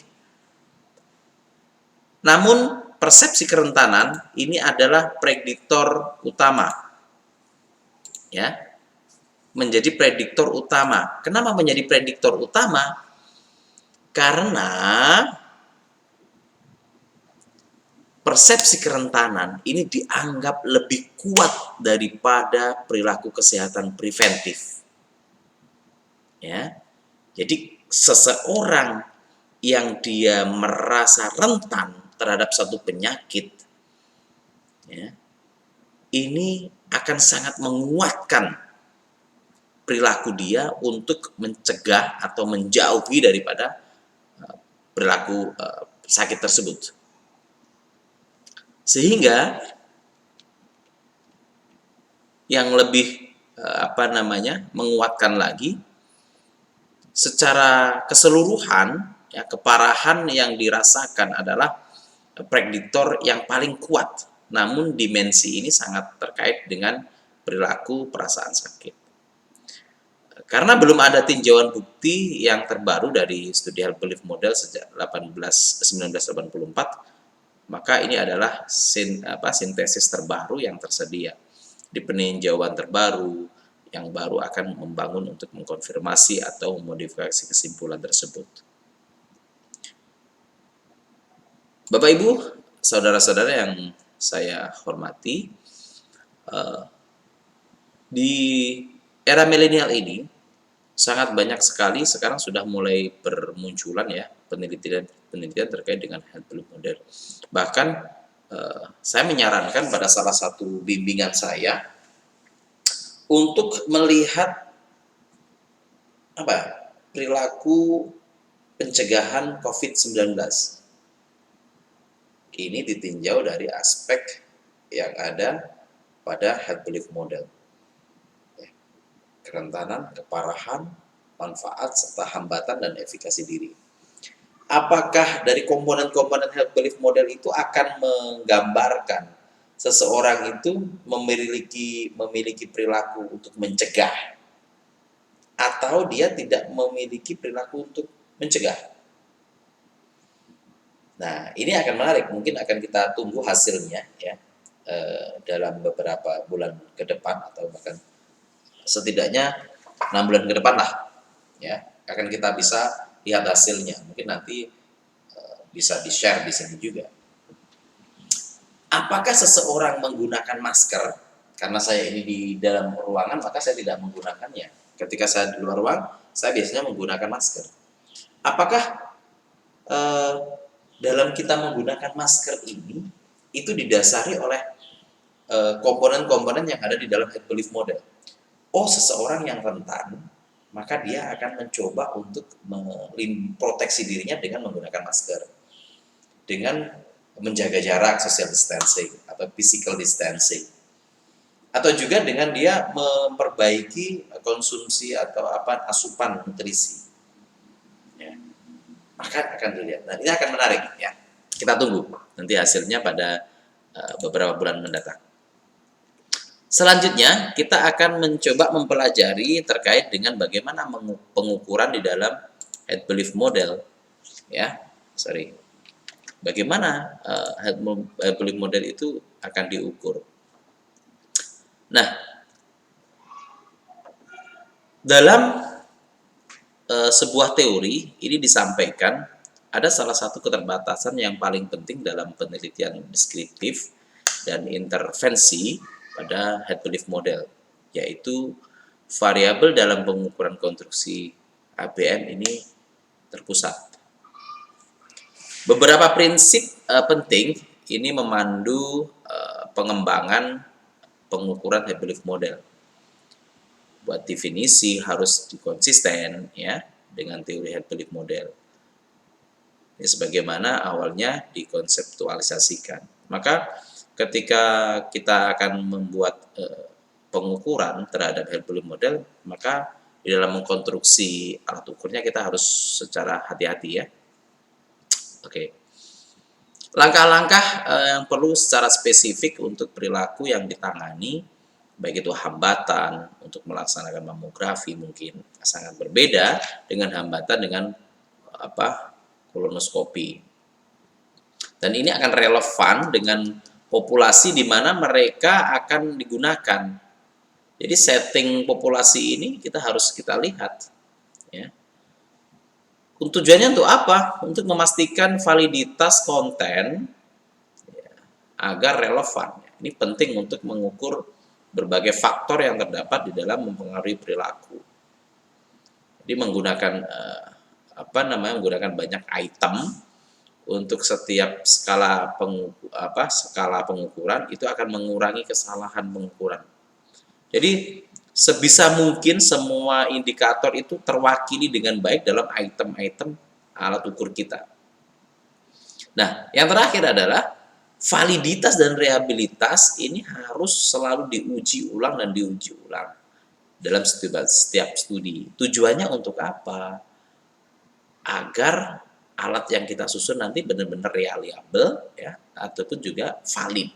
Namun persepsi kerentanan ini adalah prediktor utama, ya, menjadi prediktor utama. Kenapa menjadi prediktor utama? Karena persepsi kerentanan ini dianggap lebih kuat daripada perilaku kesehatan preventif. Ya. Jadi seseorang yang dia merasa rentan terhadap satu penyakit, ya, ini akan sangat menguatkan perilaku dia untuk mencegah atau menjauhi daripada perilaku sakit tersebut. Sehingga yang lebih menguatkan lagi, secara keseluruhan ya, keparahan yang dirasakan adalah prediktor yang paling kuat. Namun dimensi ini sangat terkait dengan perilaku perasaan sakit. Karena belum ada tinjauan bukti yang terbaru dari studi health belief model sejak 1984, maka ini adalah sintesis terbaru yang tersedia. Di peninjauan terbaru yang baru akan membangun untuk mengkonfirmasi atau memodifikasi kesimpulan tersebut. Bapak Ibu, saudara-saudara yang saya hormati, di era milenial ini sangat banyak sekali sekarang sudah mulai bermunculan ya penelitian terkait dengan health belief model. Bahkan saya menyarankan pada salah satu bimbingan saya untuk melihat perilaku pencegahan COVID-19. Ini ditinjau dari aspek yang ada pada health belief model. Kerentanan, keparahan, manfaat, serta hambatan dan efikasi diri. Apakah dari komponen-komponen health belief model itu akan menggambarkan seseorang itu memiliki perilaku untuk mencegah, atau dia tidak memiliki perilaku untuk mencegah? Nah, ini akan menarik. Mungkin akan kita tunggu hasilnya ya dalam beberapa bulan ke depan, atau bahkan setidaknya 6 bulan ke depan lah ya, akan kita bisa lihat hasilnya. Mungkin nanti bisa di-share di sini juga. Apakah seseorang menggunakan masker? Karena saya ini di dalam ruangan, maka saya tidak menggunakannya. Ketika saya di luar ruang, saya biasanya menggunakan masker. Apakah dalam kita menggunakan masker ini itu didasari oleh komponen-komponen yang ada di dalam health belief model? Oh, seseorang yang rentan, maka dia akan mencoba untuk memproteksi dirinya dengan menggunakan masker, dengan menjaga jarak, social distancing atau physical distancing, atau juga dengan dia memperbaiki konsumsi atau asupan nutrisi. Ya. Maka akan dilihat. Nah, ini akan menarik ya. Kita tunggu nanti hasilnya pada beberapa bulan mendatang. Selanjutnya, kita akan mencoba mempelajari terkait dengan bagaimana pengukuran di dalam health belief model. Bagaimana health belief model itu akan diukur. Nah, dalam sebuah teori ini disampaikan ada salah satu keterbatasan yang paling penting dalam penelitian deskriptif dan intervensi pada health belief model, yaitu variabel dalam pengukuran konstruksi ABM ini terpusat. Beberapa prinsip penting ini memandu pengembangan pengukuran health belief model. Buat definisi harus konsisten ya dengan teori health belief model. Ini sebagaimana awalnya dikonseptualisasikan. Maka ketika kita akan membuat pengukuran terhadap health belief model, maka di dalam mengkonstruksi alat ukurnya kita harus secara hati-hati ya. Oke. Langkah-langkah yang perlu secara spesifik untuk perilaku yang ditangani, baik itu hambatan untuk melaksanakan mamografi mungkin sangat berbeda dengan hambatan dengan kolonoskopi. Dan ini akan relevan dengan populasi di mana mereka akan digunakan. Jadi setting populasi ini harus kita lihat. Ya. Tujuannya untuk apa? Untuk memastikan validitas konten agar relevan. Ini penting untuk mengukur berbagai faktor yang terdapat di dalam mempengaruhi perilaku. Jadi menggunakan menggunakan banyak item untuk setiap skala pengukuran itu akan mengurangi kesalahan pengukuran. Jadi sebisa mungkin semua indikator itu terwakili dengan baik dalam item-item alat ukur kita. Nah, yang terakhir adalah validitas dan reliabilitas ini harus selalu diuji ulang dan diuji ulang dalam setiap studi. Tujuannya untuk apa? Agar alat yang kita susun nanti benar-benar reliable ya, ataupun juga valid.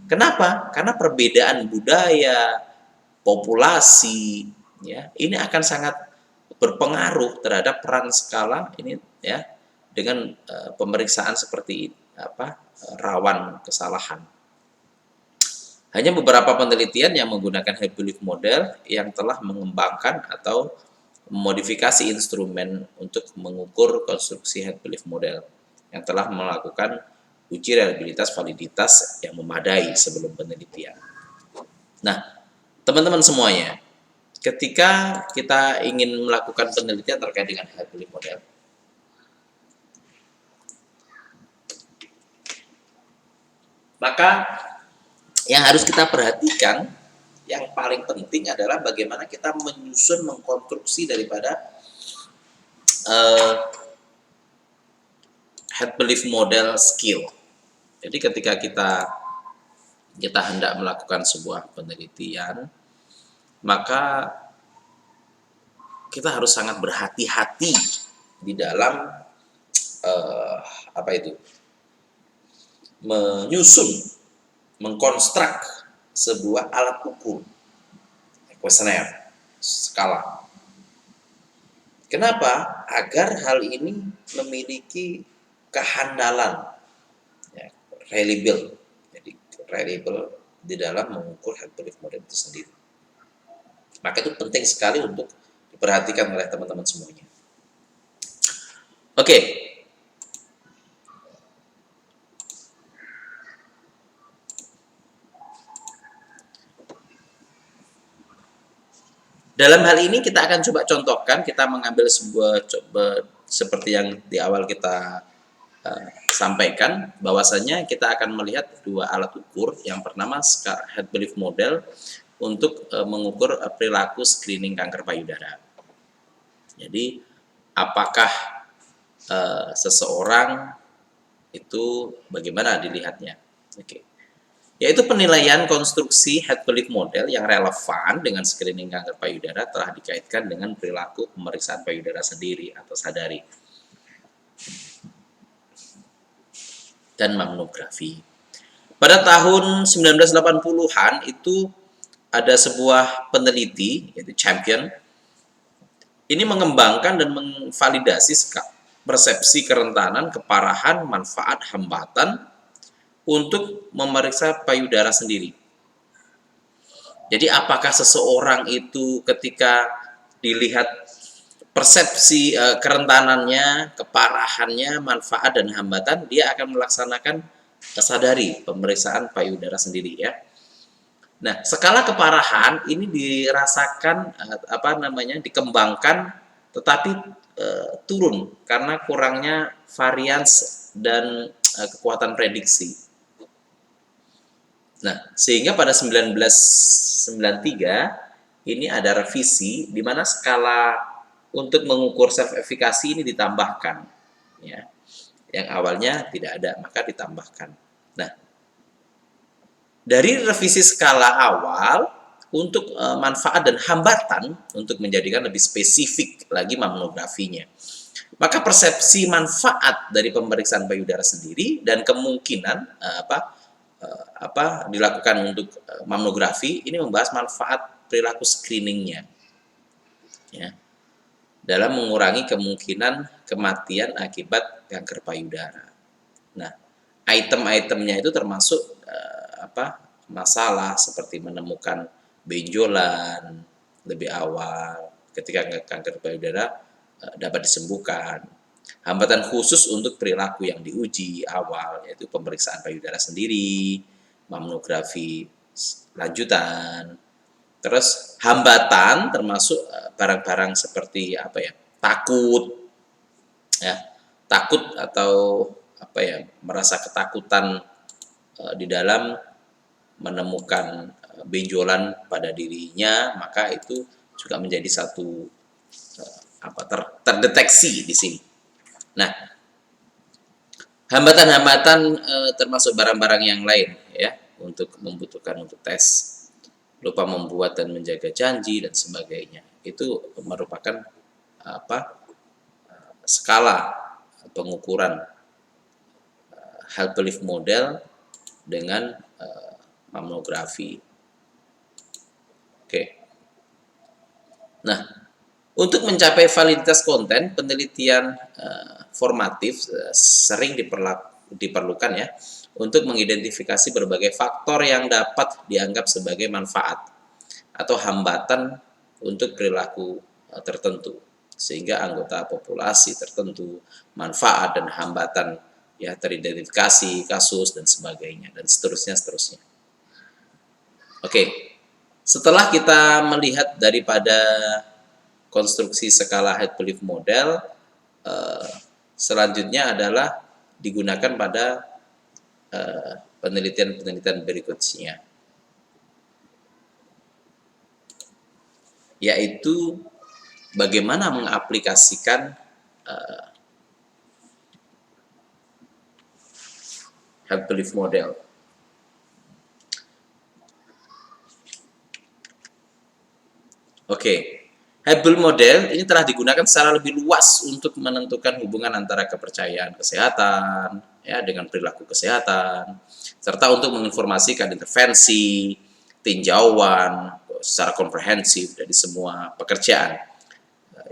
Kenapa? Karena perbedaan budaya, populasi ya, ini akan sangat berpengaruh terhadap peran skala ini ya, dengan pemeriksaan seperti rawan kesalahan. Hanya beberapa penelitian yang menggunakan head belief model yang telah mengembangkan atau modifikasi instrumen untuk mengukur konstruksi head belief model yang telah melakukan uji reliabilitas validitas yang memadai sebelum penelitian. Nah, teman-teman semuanya, ketika kita ingin melakukan penelitian terkait dengan head belief model, maka yang harus kita perhatikan, yang paling penting adalah bagaimana kita menyusun, mengkonstruksi daripada head belief model skill. Jadi ketika kita hendak melakukan sebuah penelitian, maka kita harus sangat berhati-hati di dalam menyusun, mengkonstruk sebuah alat ukur, kuesioner, skala. Kenapa? Agar hal ini memiliki kehandalan, ya, reliable. Jadi reliable di dalam mengukur head belief model itu sendiri. Maka itu penting sekali untuk diperhatikan oleh teman-teman semuanya. Oke. Dalam hal ini kita akan coba contohkan, kita mengambil seperti yang di awal kita sampaikan, bahwasanya kita akan melihat dua alat ukur. Yang pertama head belief model untuk mengukur perilaku screening kanker payudara. Jadi apakah seseorang itu bagaimana dilihatnya? Oke. Yaitu penilaian konstruksi head belief model yang relevan dengan screening kanker payudara telah dikaitkan dengan perilaku pemeriksaan payudara sendiri atau sadari dan mammografi. Pada tahun 1980-an itu ada sebuah peneliti, yaitu Champion, ini mengembangkan dan memvalidasi persepsi kerentanan, keparahan, manfaat, hambatan untuk memeriksa payudara sendiri. Jadi apakah seseorang itu ketika dilihat persepsi kerentanannya, keparahannya, manfaat dan hambatan, dia akan melaksanakan sadari pemeriksaan payudara sendiri ya. Nah, skala keparahan ini dirasakan dikembangkan tetapi turun karena kurangnya varians dan kekuatan prediksi. Nah, sehingga pada 1993 ini ada revisi di mana skala untuk mengukur self efikasi ini ditambahkan, ya. Yang awalnya tidak ada, maka ditambahkan. Nah, dari revisi skala awal untuk manfaat dan hambatan untuk menjadikan lebih spesifik lagi mammografinya. Maka persepsi manfaat dari pemeriksaan payudara sendiri dan kemungkinan dilakukan untuk mammografi ini membahas manfaat perilaku screeningnya ya, dalam mengurangi kemungkinan kematian akibat kanker payudara. Nah, item-itemnya itu termasuk masalah seperti menemukan benjolan lebih awal ketika kanker payudara dapat disembuhkan, Hambatan khusus untuk perilaku yang diuji awal, yaitu pemeriksaan payudara sendiri, mamografi lanjutan. Terus hambatan termasuk barang-barang seperti apa ya, takut, ya, takut atau apa ya, merasa ketakutan di dalam menemukan benjolan pada dirinya, maka itu juga menjadi satu terdeteksi di sini. Nah, hambatan-hambatan termasuk barang-barang yang lain ya untuk membutuhkan untuk tes, lupa membuat dan menjaga janji dan sebagainya. Itu merupakan skala pengukuran health belief model dengan mamografi. Oke. Nah, untuk mencapai validitas konten, penelitian formatif sering diperlukan ya untuk mengidentifikasi berbagai faktor yang dapat dianggap sebagai manfaat atau hambatan untuk perilaku tertentu, sehingga anggota populasi tertentu, manfaat dan hambatan ya teridentifikasi, kasus dan sebagainya dan seterusnya. Oke, setelah kita melihat daripada konstruksi skala health belief model, selanjutnya adalah digunakan pada penelitian-penelitian berikutnya, yaitu bagaimana mengaplikasikan health belief model. Oke. Health belief model ini telah digunakan secara lebih luas untuk menentukan hubungan antara kepercayaan kesehatan ya dengan perilaku kesehatan, serta untuk menginformasikan intervensi, tinjauan secara komprehensif dari semua pekerjaan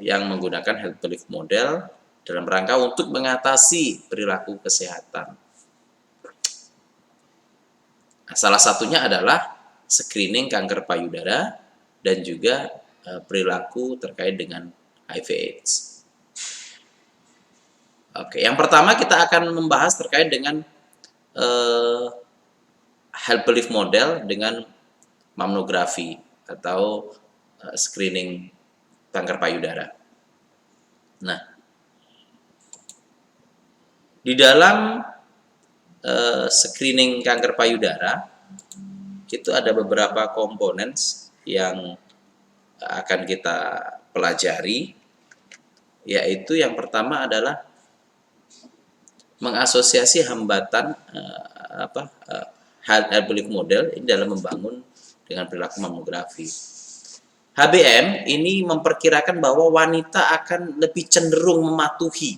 yang menggunakan health belief model dalam rangka untuk mengatasi perilaku kesehatan. Nah, salah satunya adalah screening kanker payudara dan juga perilaku terkait dengan HIV/AIDS. Oke, yang pertama kita akan membahas terkait dengan health belief model dengan mamografi atau screening kanker payudara. Nah, di dalam screening kanker payudara itu ada beberapa komponen yang akan kita pelajari, yaitu yang pertama adalah mengasosiasi hambatan health belief model ini dalam membangun dengan perilaku mamografi. HBM ini memperkirakan bahwa wanita akan lebih cenderung mematuhi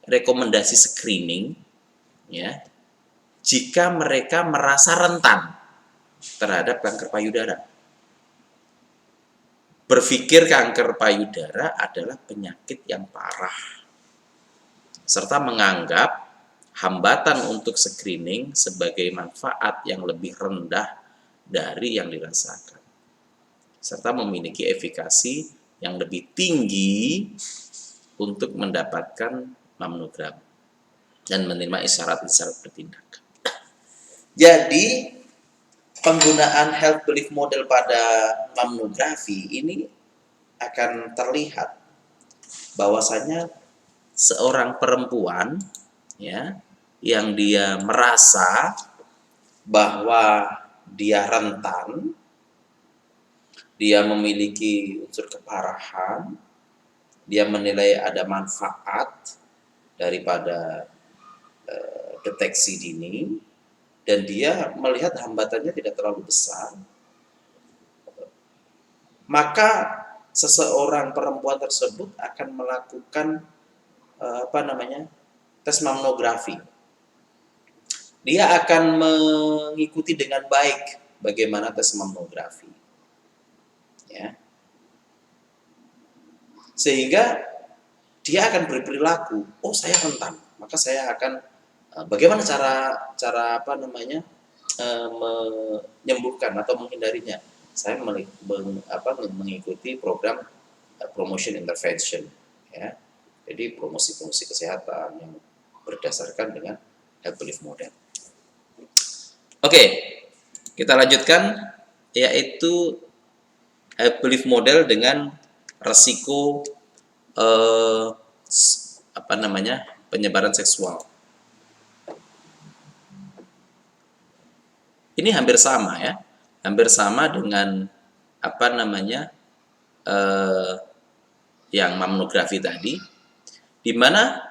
rekomendasi screening ya jika mereka merasa rentan terhadap kanker payudara. Berpikir kanker payudara adalah penyakit yang parah, serta menganggap hambatan untuk screening sebagai manfaat yang lebih rendah dari yang dirasakan, serta memiliki efikasi yang lebih tinggi untuk mendapatkan mamogram dan menerima isyarat-isyarat bertindak. Jadi, penggunaan health belief model pada mamografi ini akan terlihat bahwasanya seorang perempuan ya yang dia merasa bahwa dia rentan, dia memiliki unsur keparahan, dia menilai ada manfaat daripada deteksi dini, dan dia melihat hambatannya tidak terlalu besar, maka seseorang perempuan tersebut akan melakukan tes mamografi. Dia akan mengikuti dengan baik bagaimana tes mamografi, ya, sehingga dia akan berperilaku, oh saya rentan, maka saya akan bagaimana cara menyembuhkan atau menghindarinya. Saya mengikuti program promotion intervention, ya, Jadi promosi-promosi kesehatan yang berdasarkan dengan health belief model. Oke, kita lanjutkan, yaitu health belief model dengan resiko penyebaran seksual. Ini hampir sama ya, hampir sama dengan yang mammografi tadi, di mana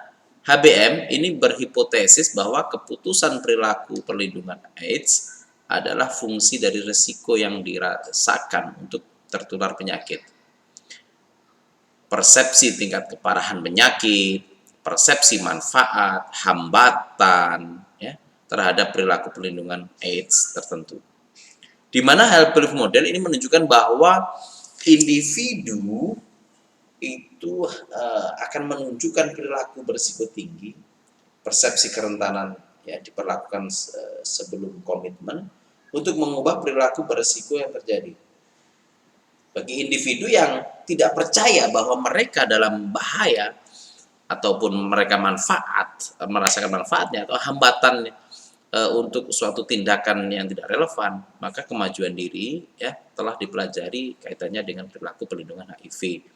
HBM ini berhipotesis bahwa keputusan perilaku perlindungan AIDS adalah fungsi dari risiko yang dirasakan untuk tertular penyakit. Persepsi tingkat keparahan penyakit, persepsi manfaat, hambatan ya, terhadap perilaku perlindungan AIDS tertentu. Di mana health belief model ini menunjukkan bahwa individu itu akan menunjukkan perilaku berisiko tinggi, persepsi kerentanan ya diperlakukan sebelum komitmen untuk mengubah perilaku berisiko yang terjadi. Bagi individu yang tidak percaya bahwa mereka dalam bahaya ataupun mereka merasakan manfaatnya atau hambatan untuk suatu tindakan yang tidak relevan, maka kemajuan diri ya telah dipelajari kaitannya dengan perilaku perlindungan HIV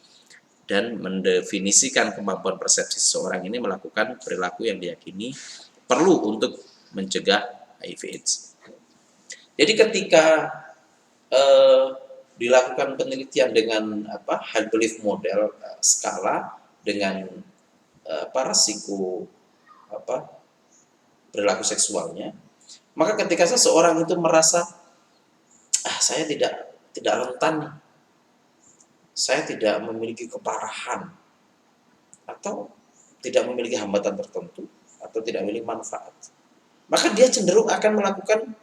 dan mendefinisikan kemampuan persepsi seseorang ini melakukan perilaku yang diyakini perlu untuk mencegah HIV/AIDS. Jadi ketika dilakukan penelitian dengan health belief model skala dengan resiko perilaku seksualnya, maka ketika seseorang itu merasa saya tidak rentan, saya tidak memiliki keparahan atau tidak memiliki hambatan tertentu atau tidak memiliki manfaat, maka dia cenderung akan melakukan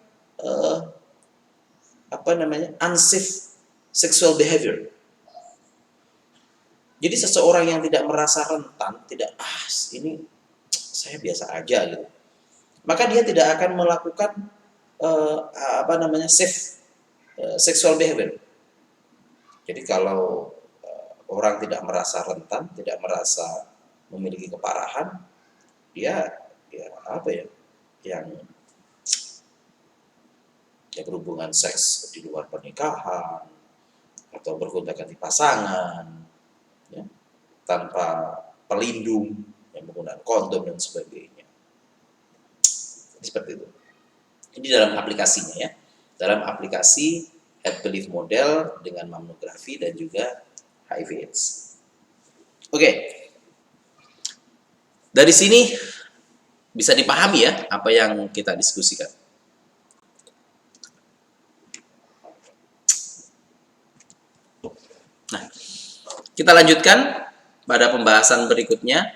unsafe sexual behavior. Jadi seseorang yang tidak merasa rentan, tidak ini saya biasa aja gitu, maka dia tidak akan melakukan safe sexual behavior. Jadi kalau orang tidak merasa rentan, tidak merasa memiliki keparahan, dia yang berhubungan seks di luar pernikahan atau bergonta-ganti pasangan ya, tanpa pelindung, yang menggunakan kondom dan sebagainya. Seperti itu. Ini dalam aplikasinya ya, dalam aplikasi health belief model dengan mammografi dan juga HIV/AIDS. Oke. Dari sini bisa dipahami ya apa yang kita diskusikan. Nah, kita lanjutkan pada pembahasan berikutnya,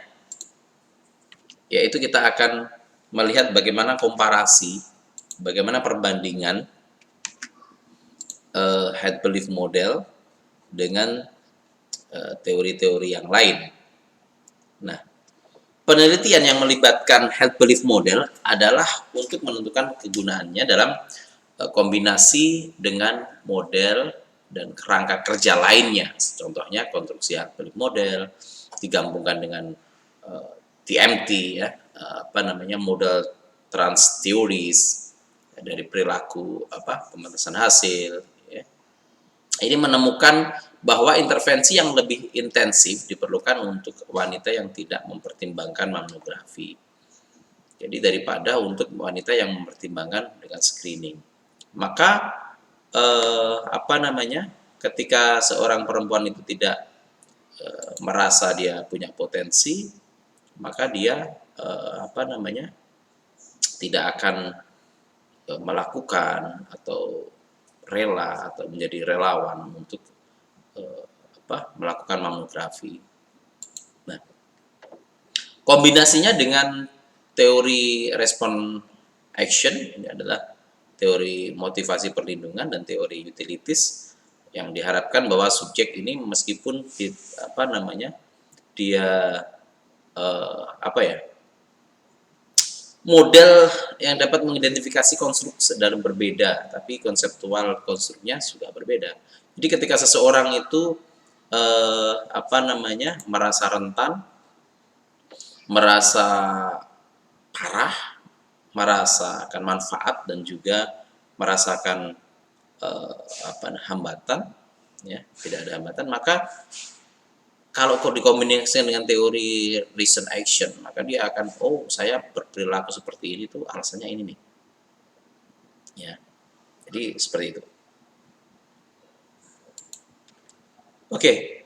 yaitu kita akan melihat bagaimana komparasi, bagaimana perbandingan health belief model dengan teori-teori yang lain. Nah, penelitian yang melibatkan health belief model adalah untuk menentukan kegunaannya dalam kombinasi dengan model dan kerangka kerja lainnya. Contohnya konstruksi health belief model digabungkan dengan TMT ya, model trans theories dari perilaku pembatasan hasil ya. Ini menemukan bahwa intervensi yang lebih intensif diperlukan untuk wanita yang tidak mempertimbangkan mammografi. Jadi daripada untuk wanita yang mempertimbangkan dengan screening. Maka ketika seorang perempuan itu tidak merasa dia punya potensi, maka dia tidak akan melakukan atau rela atau menjadi relawan untuk melakukan mammografi. Nah, kombinasinya dengan teori respon action, ini adalah teori motivasi perlindungan dan teori utilities, yang diharapkan bahwa subjek ini meskipun dia model yang dapat mengidentifikasi konstruk dalam berbeda, tapi konseptual konstruknya sudah berbeda. Jadi ketika seseorang itu merasa rentan, merasa parah, merasakan manfaat dan juga merasakan hambatan, ya, tidak ada hambatan, maka kalau dikombinasikan dengan teori reason action, maka dia akan, oh saya berperilaku seperti ini tuh alasannya ini nih, ya. Jadi seperti itu. Oke,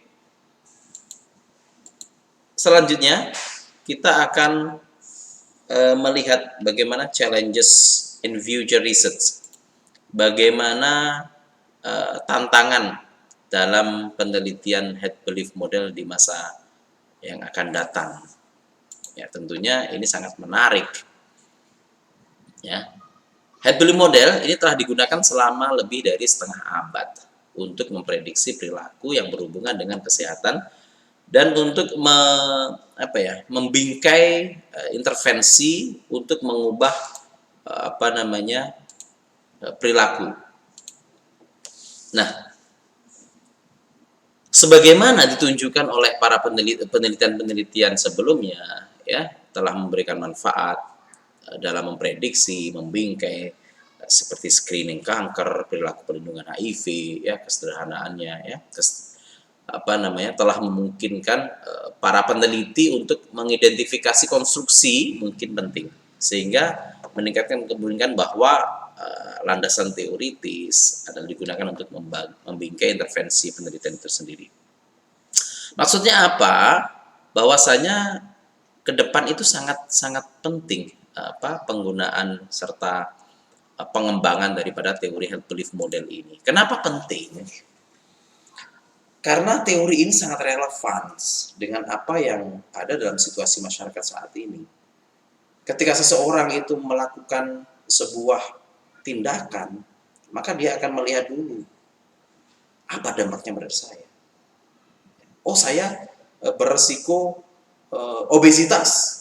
selanjutnya kita akan melihat bagaimana challenges in future research, bagaimana tantangan dalam penelitian head belief model di masa yang akan datang. Ya, tentunya ini sangat menarik. Ya, head belief model ini telah digunakan selama lebih dari setengah abad untuk memprediksi perilaku yang berhubungan dengan kesehatan dan untuk membingkai intervensi untuk mengubah perilaku. Nah, sebagaimana ditunjukkan oleh para penelitian-penelitian sebelumnya, ya, telah memberikan manfaat dalam memprediksi, membingkai seperti screening kanker, perilaku perlindungan HIV, ya, kesederhanaannya, ya, telah memungkinkan para peneliti untuk mengidentifikasi konstruksi mungkin penting, sehingga meningkatkan kemungkinan bahwa landasan teoritis adalah digunakan untuk membingkai intervensi penelitian itu sendiri. Maksudnya apa? Bahwasanya ke depan itu sangat penting penggunaan serta pengembangan daripada teori health belief model ini. Kenapa penting? Karena teori ini sangat relevan dengan apa yang ada dalam situasi masyarakat saat ini. Ketika seseorang itu melakukan sebuah tindakan, maka dia akan melihat dulu apa dampaknya pada saya. Oh, saya beresiko obesitas,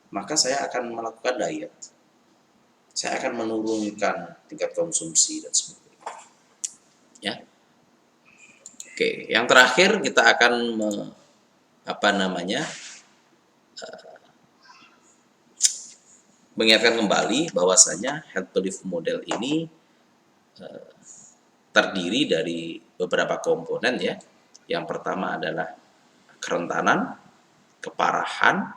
maka saya akan melakukan diet. Saya akan menurunkan tingkat konsumsi dan sebagainya. Ya. Oke, yang terakhir kita akan mengingatkan kembali bahwasanya health belief model ini terdiri dari beberapa komponen, ya. Yang pertama adalah kerentanan, keparahan,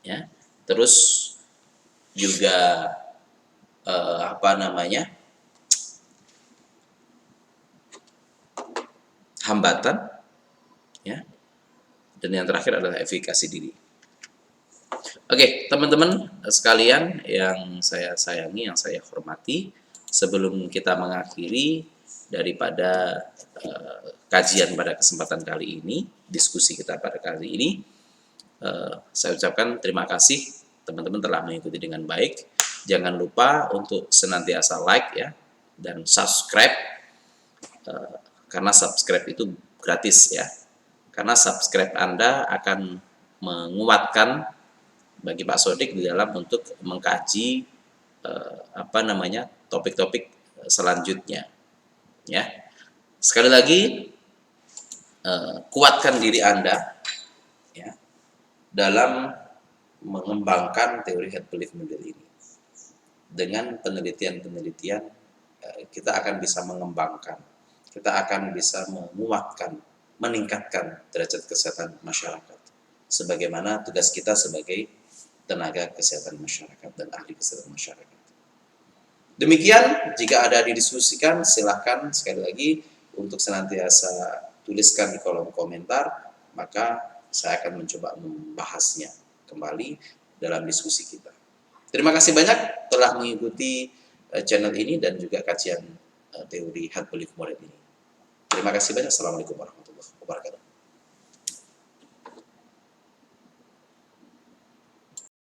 ya. Terus juga hambatan, ya. Dan yang terakhir adalah efikasi diri. Oke, teman-teman sekalian yang saya sayangi, yang saya hormati, sebelum kita mengakhiri daripada kajian pada kesempatan kali ini, diskusi kita pada kali ini, saya ucapkan terima kasih teman-teman telah mengikuti dengan baik. Jangan lupa untuk senantiasa like, ya, dan subscribe, karena subscribe itu gratis, ya. Karena subscribe Anda akan menguatkan bagi Pak Sodik di dalam untuk mengkaji topik-topik selanjutnya, ya. Sekali lagi, kuatkan diri Anda, ya, dalam mengembangkan teori health belief model ini. Dengan penelitian-penelitian kita akan bisa mengembangkan, kita akan bisa menguatkan, meningkatkan derajat kesehatan masyarakat, sebagaimana tugas kita sebagai tenaga kesehatan masyarakat dan ahli kesehatan masyarakat. Demikian, jika ada didiskusikan, silahkan sekali lagi untuk senantiasa tuliskan di kolom komentar, maka saya akan mencoba membahasnya kembali dalam diskusi kita. Terima kasih banyak telah mengikuti channel ini dan juga kajian teori health belief model ini. Terima kasih banyak. Assalamualaikum warahmatullahi wabarakatuh.